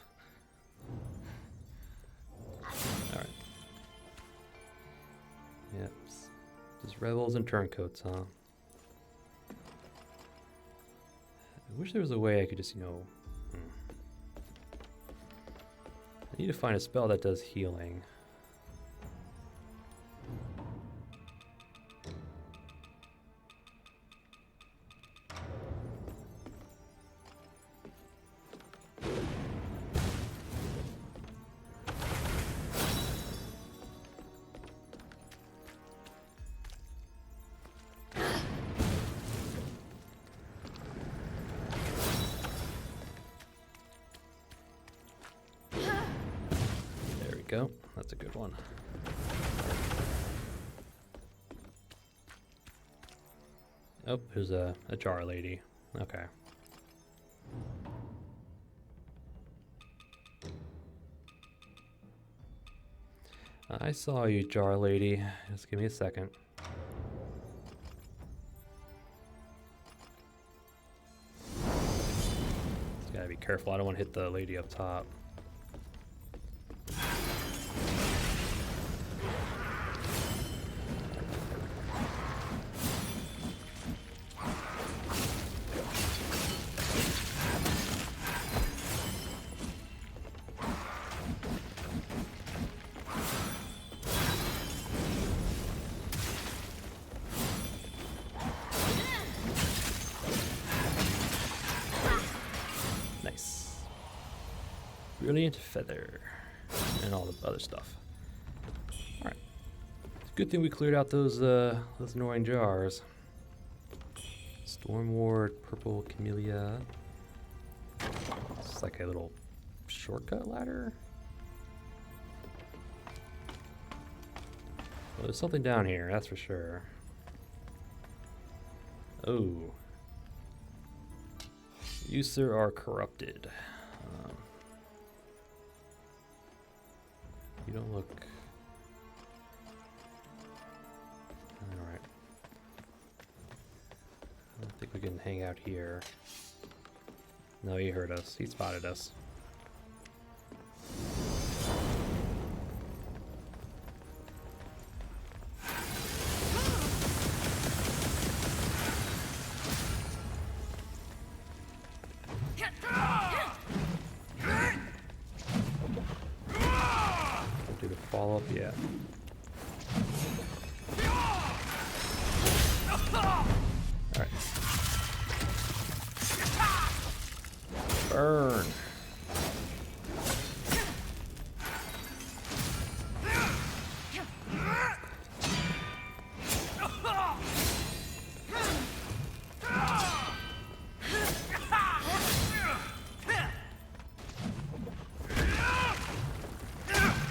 Alright. Yep. Just rebels and turncoats, huh? I wish there was a way I could just, I need to find a spell that does healing. Go. That's a good one. Oh, there's a jar lady. Okay. I saw you, jar lady. Just give me a second. Just gotta be careful. I don't want to hit the lady up top. Brilliant feather and all the other stuff. All right, it's a good thing we cleared out those annoying jars. Storm Ward, purple camellia. It's like a little shortcut ladder. Well, there's something down here, that's for sure. Oh, you sir are corrupted. don't look... Alright. I don't think we can hang out here. No, he heard us. He spotted us. Do the follow-up? Yeah. Alright. Burn!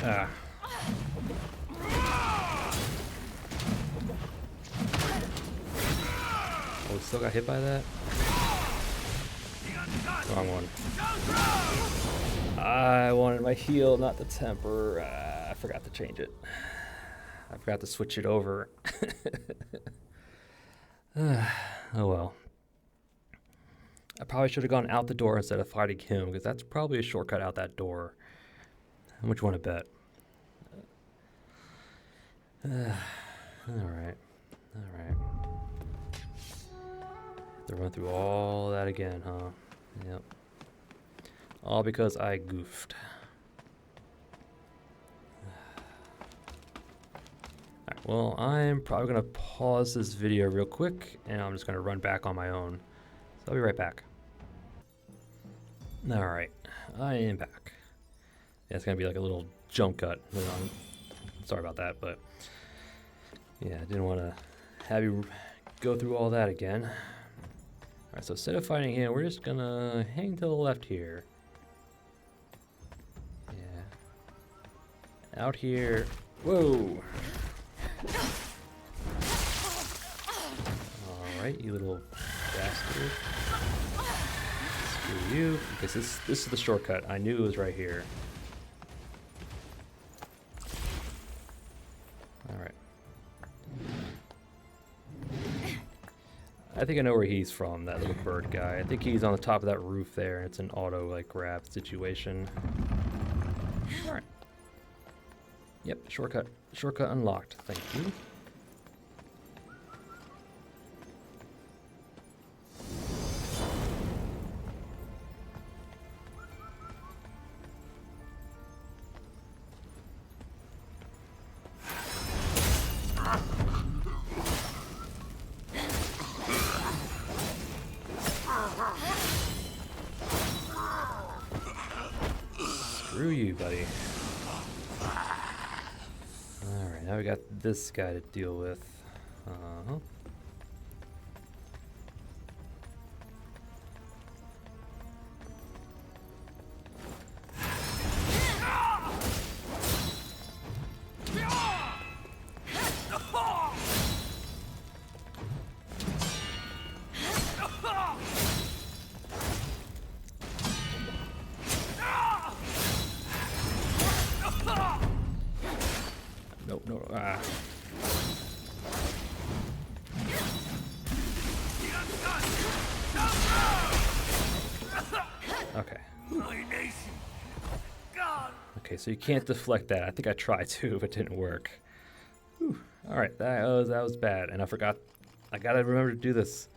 Ah. Oh, we still got hit by that? Wrong one. I wanted my heal, not the temper. I forgot to change it. I forgot to switch it over. Oh well. I probably should have gone out the door instead of fighting him, because that's probably a shortcut out that door. How much you want to bet? Alright. Alright. They run through all that again, huh? Yep. All because I goofed. Alright, well, I'm probably going to pause this video real quick, and I'm just going to run back on my own. So I'll be right back. Alright, I am back. Yeah, it's going to be like a little jump cut. Sorry about that, but yeah, I didn't want to have you go through all that again. Alright, so instead of fighting him, we're just going to hang to the left here. Yeah. Out here. Whoa! Alright, you little bastard. Screw you. Because this is the shortcut. I knew it was right here. Alright. I think I know where he's from, that little bird guy. I think he's on the top of that roof there. It's an auto, like, grab situation. Alright. Yep, shortcut. Shortcut unlocked. Thank you. Screw you, buddy. Alright, now we got this guy to deal with. Uh-huh. Nope, no, ah. Okay. Okay, so you can't deflect that. I think I tried to, but it didn't work. Alright, that was bad, and I forgot. I gotta remember to do this.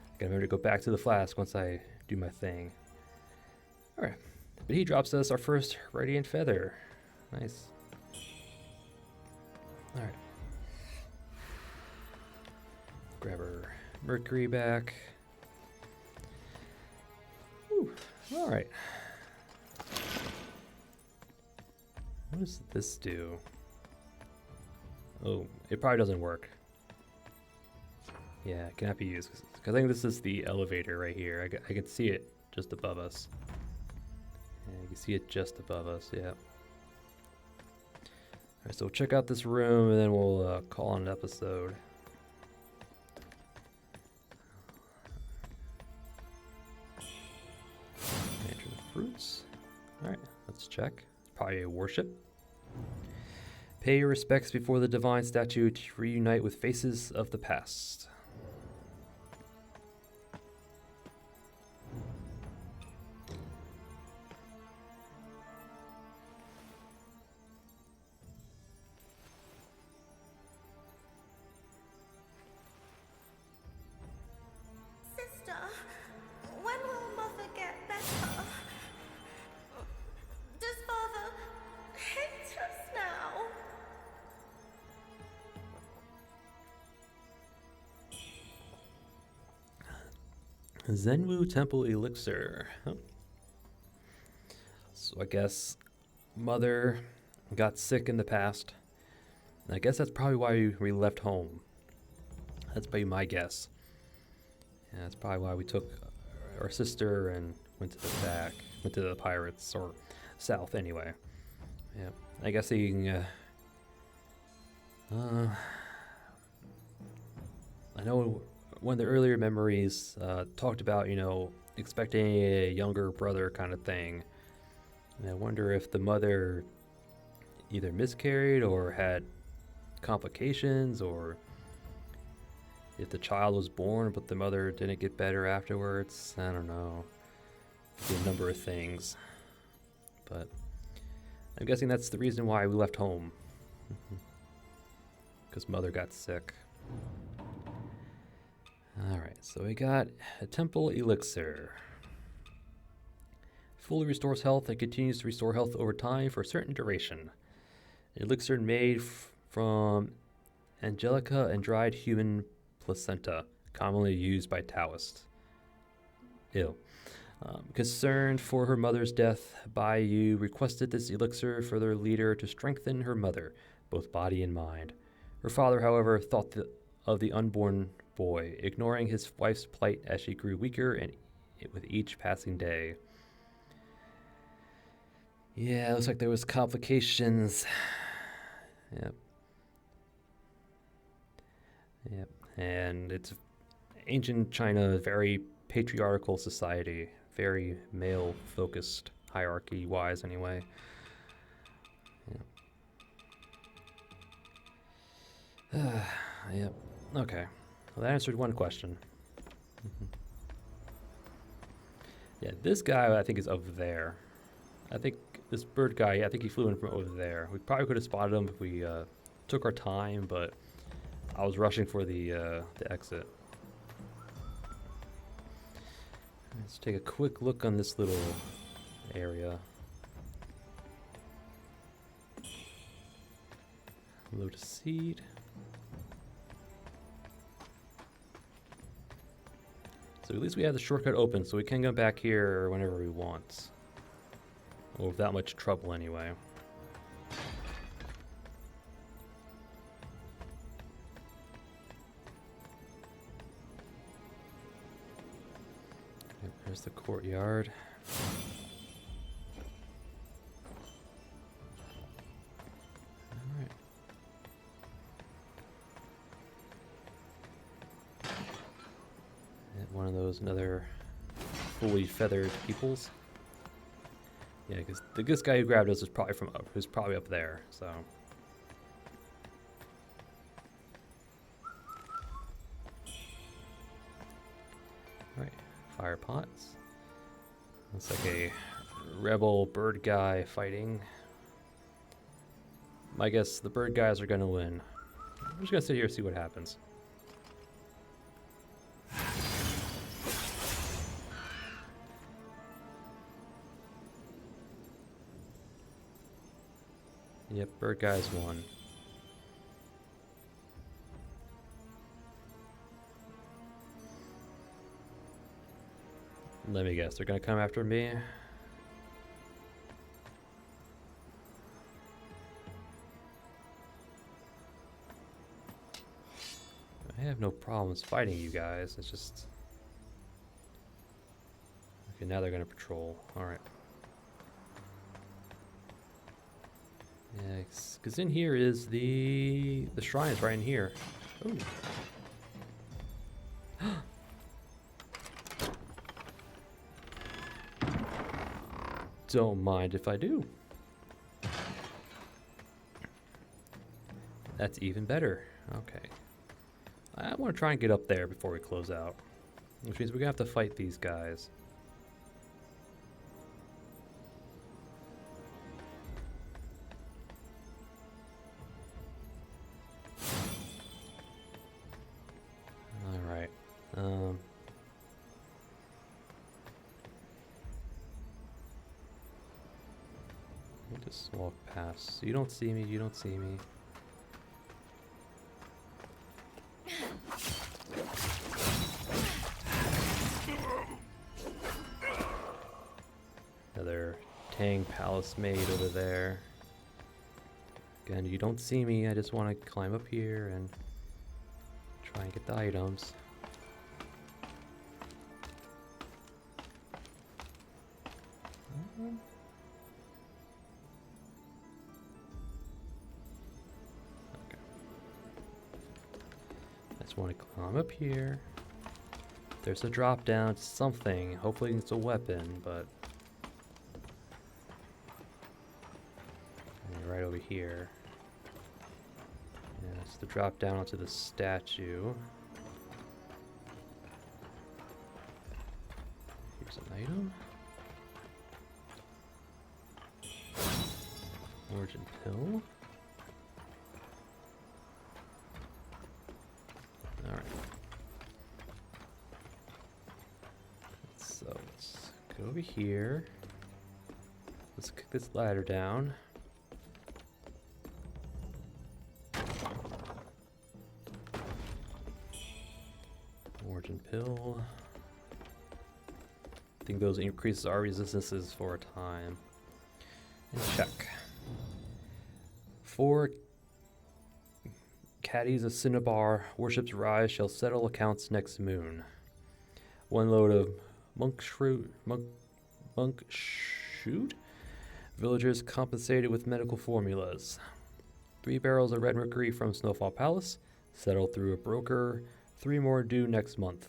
I gotta remember to go back to the flask once I do my thing. Alright, but he drops us our first Radiant Feather. Nice. Alright. Grab our Mercury back. Alright. What does this do? Oh, it probably doesn't work. Yeah, it cannot be used. Because I think this is the elevator right here. I can see it just above us. Yeah, you can see it just above us, yeah. Alright, so we'll check out this room and then we'll call an episode. Enter the fruits. Alright, let's check. It's probably a worship. Pay your respects before the divine statue to reunite with faces of the past. Sister, when will Mother get better? Does Father hate us now? Zenwhu Temple Elixir. Huh. So I guess Mother got sick in the past. And I guess that's probably why we left home. That's probably my guess. Yeah, that's probably why we took our sister and went to the pirates, or south anyway. Yeah, I guess I know one of the earlier memories talked about, expecting a younger brother kind of thing. And I wonder if the mother either miscarried or had complications, or if the child was born but the mother didn't get better afterwards. I don't know. A number of things. But I'm guessing that's the reason why we left home. Because Mother got sick. Alright, so we got a Temple Elixir. Fully restores health and continues to restore health over time for a certain duration. An elixir made from angelica and dried human placenta, commonly used by Taoists. Ew. Concerned for her mother's death, Bai Yu requested this elixir for their leader to strengthen her mother, both body and mind. Her father, however, thought of the unborn boy, ignoring his wife's plight as she grew weaker and with each passing day. Yeah, it looks like there was complications. Yep. And it's ancient China, very patriarchal society, very male-focused, hierarchy-wise anyway. Yep. Okay. Well, that answered one question. Yeah, this guy I think is over there. I think this bird guy, I think he flew in from over there. We probably could have spotted him if we took our time, but I was rushing for the exit. Let's take a quick look on this little area. Load a seed. So at least we have the shortcut open, so we can go back here whenever we want. Or without much trouble anyway. Yep, there's the courtyard. Alright. One of those, another fully feathered peoples. Yeah, because this guy who grabbed us was probably up there, so. Alright, fire pots. Looks like a rebel bird guy fighting. I guess the bird guys are gonna win. I'm just gonna sit here and see what happens. Yep, bird guys won. Let me guess, they're gonna come after me? I have no problems fighting you guys, it's just... Okay, now they're gonna patrol, alright. Yeah, because in here is the shrine is right in here. Ooh. Don't mind if I do. That's even better. Okay. I want to try and get up there before we close out. Which means we're going to have to fight these guys. Alright. Let me just walk past. You don't see me, you don't see me. Another Tang Palace maid over there. Again, you don't see me, I just want to climb up here and try and get the items. Okay. I just want to climb up here. There's a drop down to something. Hopefully it's a weapon, but right over here. Yeah, it's the drop down onto the statue. Here's an item. Origin pill. Alright. So let's go over here. Let's kick this ladder down. Origin pill. I think those increases our resistances for a time. And check. 4 caddies of Cinnabar worships rise shall settle accounts next moon. 1 load of monk shoot villagers compensated with medical formulas. 3 barrels of red mercury from Snowfall Palace settled through a broker. 3 more due next month.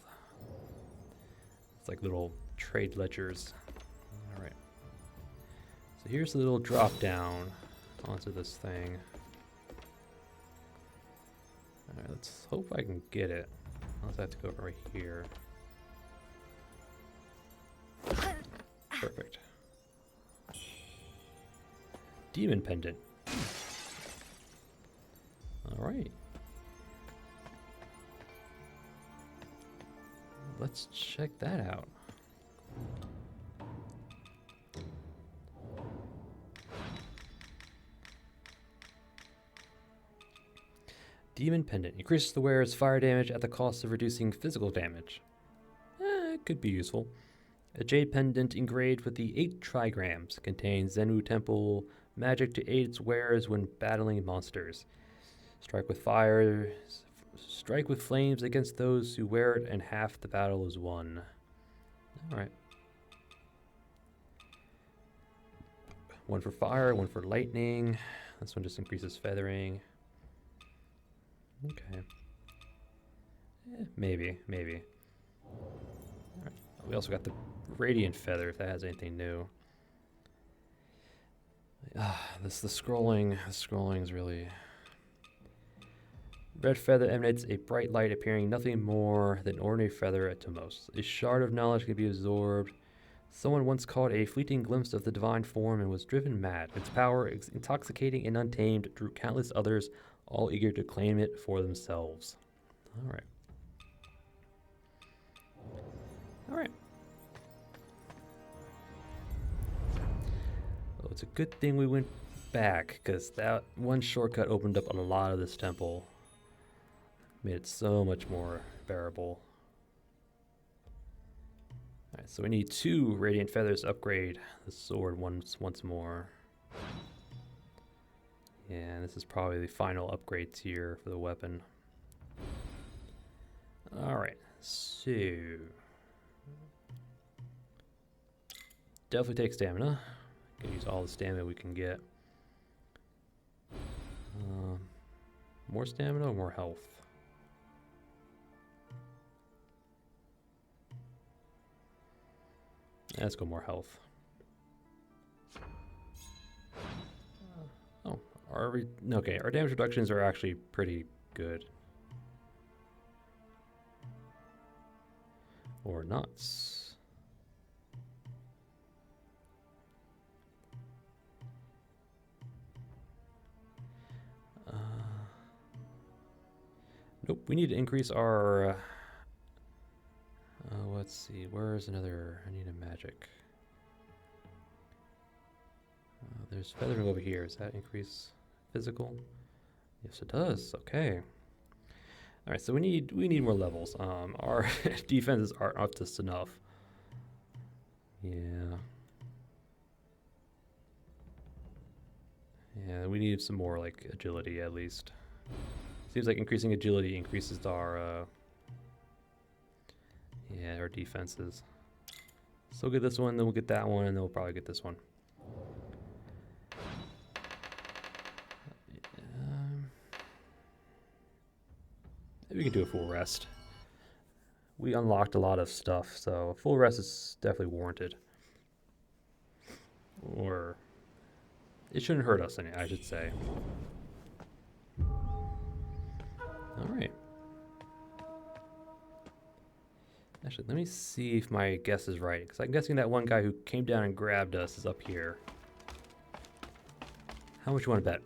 It's like little trade ledgers. Alright. So here's the little drop down onto this thing. Alright, let's hope I can get it. I'll have to go right here. Perfect. Demon pendant. Alright. Let's check that out. Demon pendant increases the wearer's fire damage at the cost of reducing physical damage. It could be useful. A jade pendant engraved with the 8 trigrams contains Zenwhu temple magic to aid its wearers when battling monsters. Strike with flames against those who wear it, and half the battle is won. Alright. 1 for fire, 1 for lightning. This one just increases feathering. Okay. Maybe. Alright. We also got the radiant feather, if that has anything new. The scrolling is really... Red feather emanates a bright light appearing nothing more than ordinary feather at most. A shard of knowledge can be absorbed. Someone once caught a fleeting glimpse of the divine form and was driven mad. Its power, intoxicating and untamed, drew countless others, all eager to claim it for themselves. Alright. Well, it's a good thing we went back, because that one shortcut opened up a lot of this temple. Made it so much more bearable. Alright, so we need 2 radiant feathers to upgrade the sword once more. Yeah, and this is probably the final upgrade tier for the weapon. Alright, so... Definitely take stamina. Can use all the stamina we can get. More stamina or more health? Let's go more health. Oh, Okay, our damage reductions are actually pretty good. Or not. Nope, we need to increase our... let's see, where's another... I need a magic. There's feathering over here. Does that increase physical? Yes, it does. Okay. All right, so we need more levels. Our defenses aren't up to enough. Yeah. Yeah, we need some more like agility at least. Seems like increasing agility increases our our defenses. So we'll get this one, then we'll get that one, and then we'll probably get this one. Maybe we can do a full rest. We unlocked a lot of stuff, so a full rest is definitely warranted. Or it shouldn't hurt us any, I should say. Alright. Actually, let me see if my guess is right, because I'm guessing that one guy who came down and grabbed us is up here. How much you want to bet?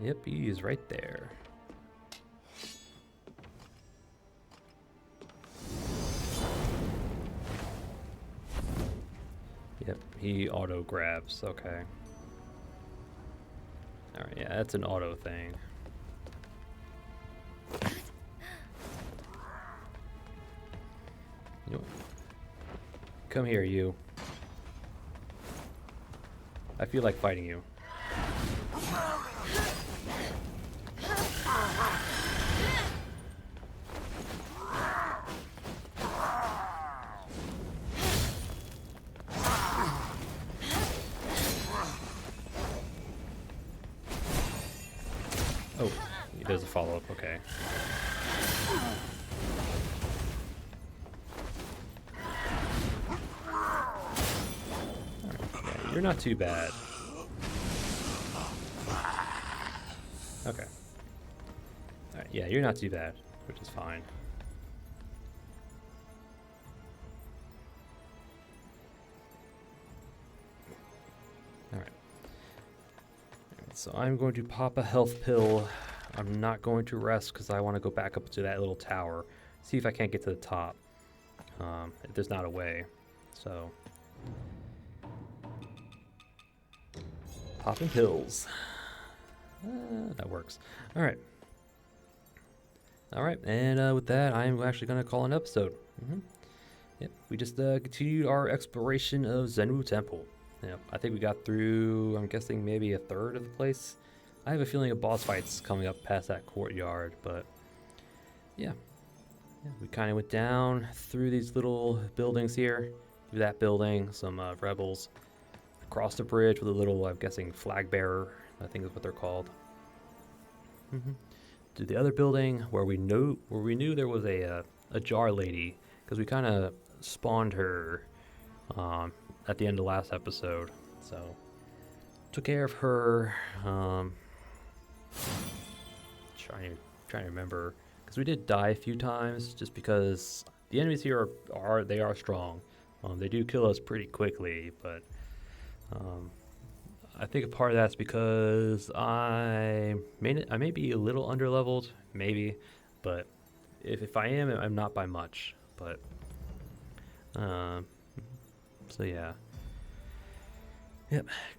Yep, he is right there. Yep, he auto grabs, okay. Alright, yeah, that's an auto thing. You know, come here, you. I feel like fighting you. Oh, he does a follow-up, okay. Yeah, you're not too bad. Okay. Alright, yeah, you're not too bad, which is fine. Alright. So I'm going to pop a health pill. I'm not going to rest because I want to go back up to that little tower. See if I can't get to the top. If there's not a way. So. Popping pills. That works. Alright. Alright, and with that, I'm actually going to call an episode. Yep, we just continued our exploration of Zenwhu Temple. Yep, I think we got through, I'm guessing, maybe a third of the place. I have a feeling a boss fight's coming up past that courtyard, but yeah. We kind of went down through these little buildings here. Through that building, some rebels. Across the bridge with a little, I'm guessing, flag bearer. I think is what they're called. To the other building where we knew there was a jar lady, because we kind of spawned her at the end of last episode. So took care of her. Trying to remember, because we did die a few times, just because the enemies here are strong. They do kill us pretty quickly, but I think a part of that's because I may be a little underleveled, maybe, but if I am, I'm not by much. But so yeah.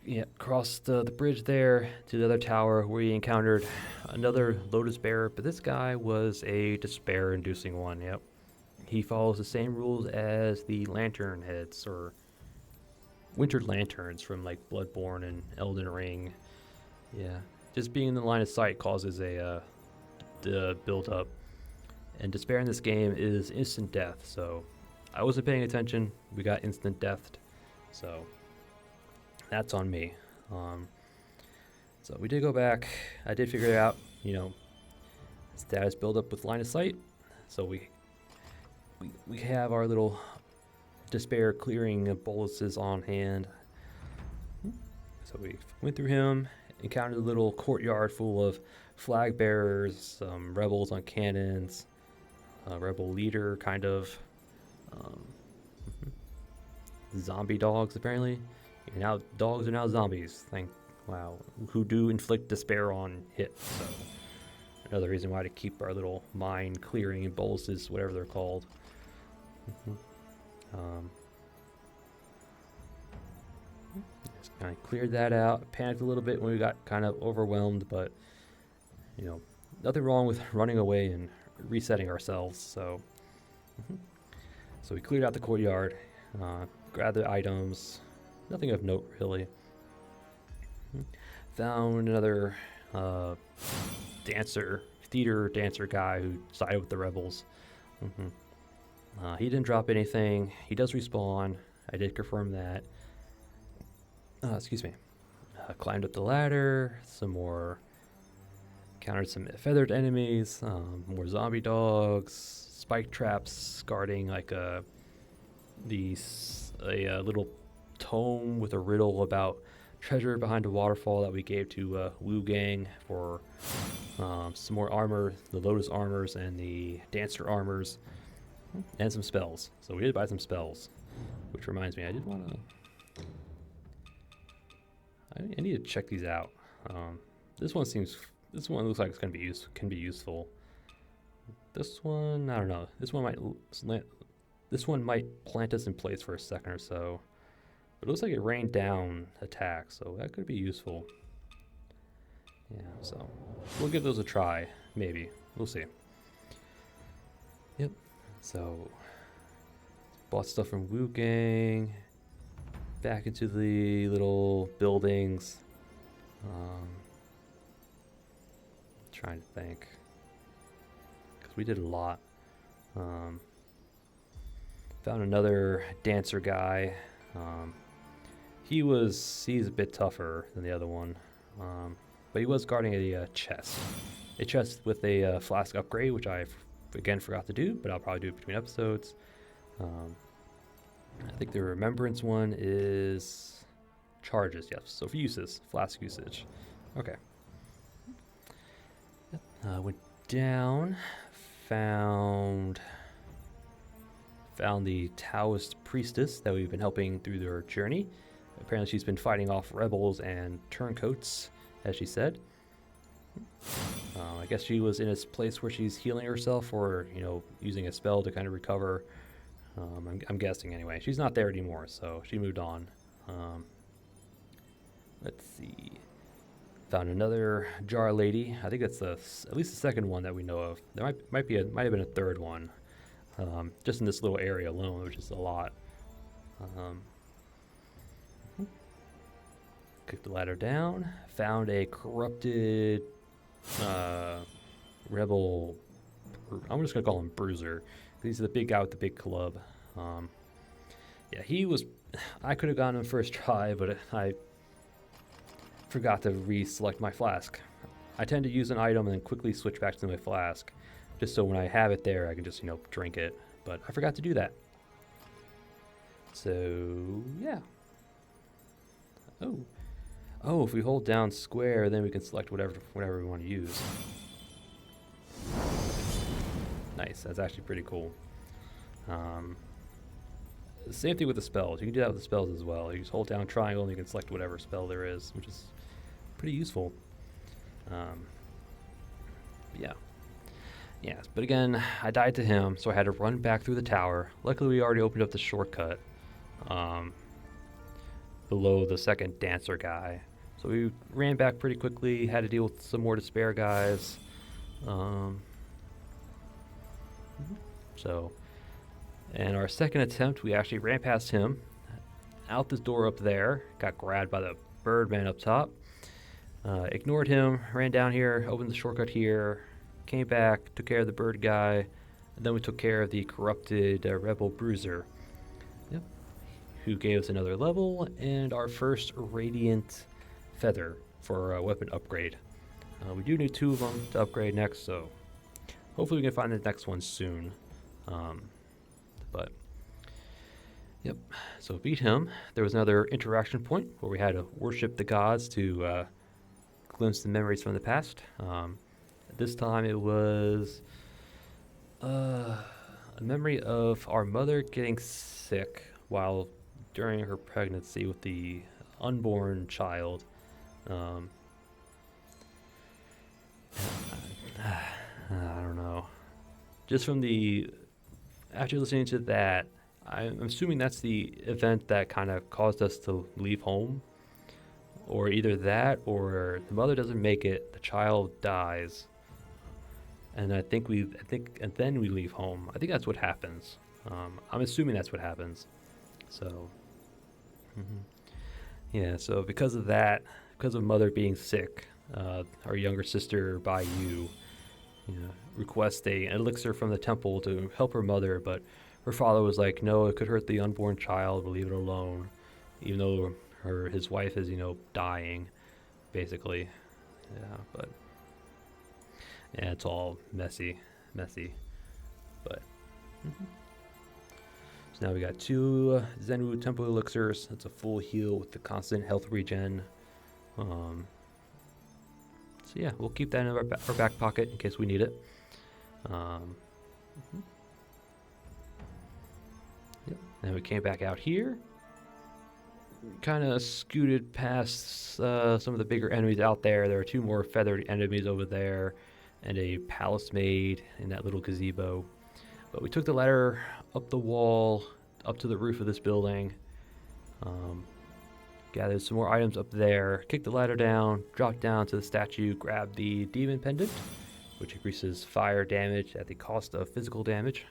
Yep, crossed the bridge there to the other tower where we encountered another Lotus Bearer, but this guy was a despair-inducing one, yep. He follows the same rules as the Lantern Heads, or Winter Lanterns from like Bloodborne and Elden Ring. Yeah, just being in the line of sight causes a build-up. And despair in this game is instant death, so I wasn't paying attention. We got instant deathed, so that's on me. So we did go back. I did figure it out, status build up with line of sight. So we have our little despair clearing boluses on hand. So we went through him, encountered a little courtyard full of flag bearers, some rebels on cannons, a rebel leader, kind of. Zombie dogs, apparently. And now dogs are now zombies. Wow. Who do inflict despair on hit. So another reason why to keep our little mine clearing and boluses, whatever they're called. Just kind of cleared that out. Panicked a little bit when we got kind of overwhelmed, but you know, nothing wrong with running away and resetting ourselves. So we cleared out the courtyard, grabbed the items, nothing of note really. Found another theater dancer guy who sided with the rebels. He didn't drop anything. He does respawn. I did confirm that. Excuse me. Climbed up the ladder. Some more. Encountered some feathered enemies. More zombie dogs. Spike traps guarding like a little tome with a riddle about treasure behind a waterfall that we gave to Wuchang for some more armor, the Lotus armors and the Dancer armors, and some spells. So we did buy some spells, which reminds me, I did want to. I need to check these out. This one looks like it's gonna be can be useful. This one, I don't know. This one might plant us in place for a second or so. But it looks like it rained down attacks, so that could be useful. Yeah, so we'll give those a try, maybe. We'll see. Yep. So bought stuff from Wuchang. Back into the little buildings. Trying to think. Because we did a lot. Found another dancer guy. He's a bit tougher than the other one, but he was guarding a chest with a flask upgrade, which I again forgot to do, but I'll probably do it between episodes. I think the remembrance one is charges, yes. So for uses, flask usage. Okay. Went down, found the Taoist priestess that we've been helping through their journey. Apparently she's been fighting off rebels and turncoats, as she said. I guess she was in a place where she's healing herself or, using a spell to kind of recover. I'm guessing anyway. She's not there anymore, so she moved on. Let's see. Found another jar lady. I think that's at least the second one that we know of. There might have been a third one. Just in this little area alone, which is a lot. Kicked the ladder down. Found a corrupted rebel. I'm just gonna call him Bruiser. He's the big guy with the big club. Yeah, he was. I could have gotten him first try, but I forgot to reselect my flask. I tend to use an item and then quickly switch back to my flask, just so when I have it there, I can just drink it. But I forgot to do that. So yeah. Oh, if we hold down square, then we can select whatever we want to use. Nice. That's actually pretty cool. Same thing with the spells. You can do that with the spells as well. You just hold down triangle and you can select whatever spell there is, which is pretty useful. Yeah. Yes, but again, I died to him, so I had to run back through the tower. Luckily, we already opened up the shortcut below the second dancer guy. So we ran back pretty quickly, had to deal with some more despair guys. And our second attempt, we actually ran past him, out this door up there, got grabbed by the birdman up top, ignored him, ran down here, opened the shortcut here, came back, took care of the bird guy, and then we took care of the corrupted rebel Bruiser, who gave us another level and our first radiant feather for a weapon upgrade. We do need 2 of them to upgrade next, so hopefully we can find the next one soon. But Yep. So beat him. There was another interaction point where we had to worship the gods to glimpse the memories from the past. This time it was a memory of our mother getting sick while during her pregnancy with the unborn child. Um, I don't know. Just from after listening to that, I'm assuming that's the event that kind of caused us to leave home, or either that, or the mother doesn't make it, the child dies, and I think, and then we leave home. I think that's what happens. I'm assuming that's what happens. So, yeah. So because of that, because of mother being sick, our younger sister Bai requests an elixir from the temple to help her mother, but her father was like, no, it could hurt the unborn child, we'll leave it alone, even though his wife is, dying, basically. Yeah, but yeah, it's all messy, but so now we got 2 Zenwhu temple elixirs. It's a full heal with the constant health regen. So yeah, we'll keep that in our back pocket in case we need it. Yep. Then we came back out here. Kind of scooted past some of the bigger enemies out there. There are 2 more feathered enemies over there, and a palace maid in that little gazebo. But we took the ladder up the wall, up to the roof of this building. Gathered some more items up there, kicked the ladder down, dropped down to the statue, grabbed the demon pendant, which increases fire damage at the cost of physical damage.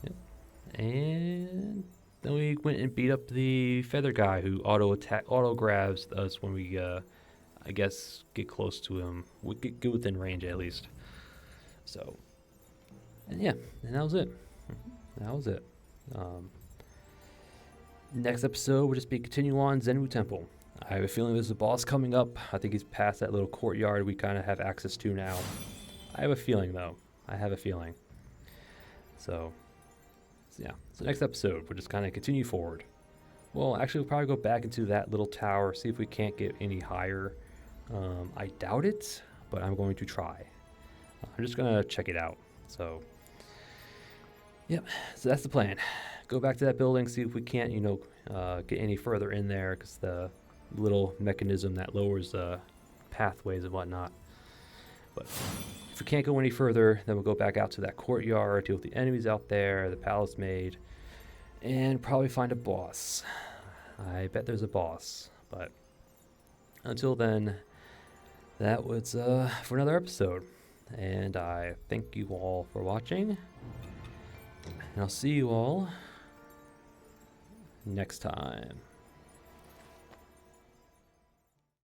Yep. And then we went and beat up the feather guy who auto grabs us when we, I guess, get close to him. We get within range at least. So, and yeah, and that was it. Next episode will just be continue on Zenwhu Temple. I have a feeling there's a boss coming up. I think he's past that little courtyard we kind of have access to now. I have a feeling, though. So yeah. So next episode, we'll just kind of continue forward. Well, actually, we'll probably go back into that little tower, see if we can't get any higher. I doubt it, but I'm going to try. I'm just going to check it out. So, yep. So that's the plan. Go back to that building, see if we can't, get any further in there, because the little mechanism that lowers pathways and whatnot. But if we can't go any further, then we'll go back out to that courtyard, deal with the enemies out there, the palace maid, and probably find a boss. I bet there's a boss. But until then, that was for another episode. And I thank you all for watching. And I'll see you all next time.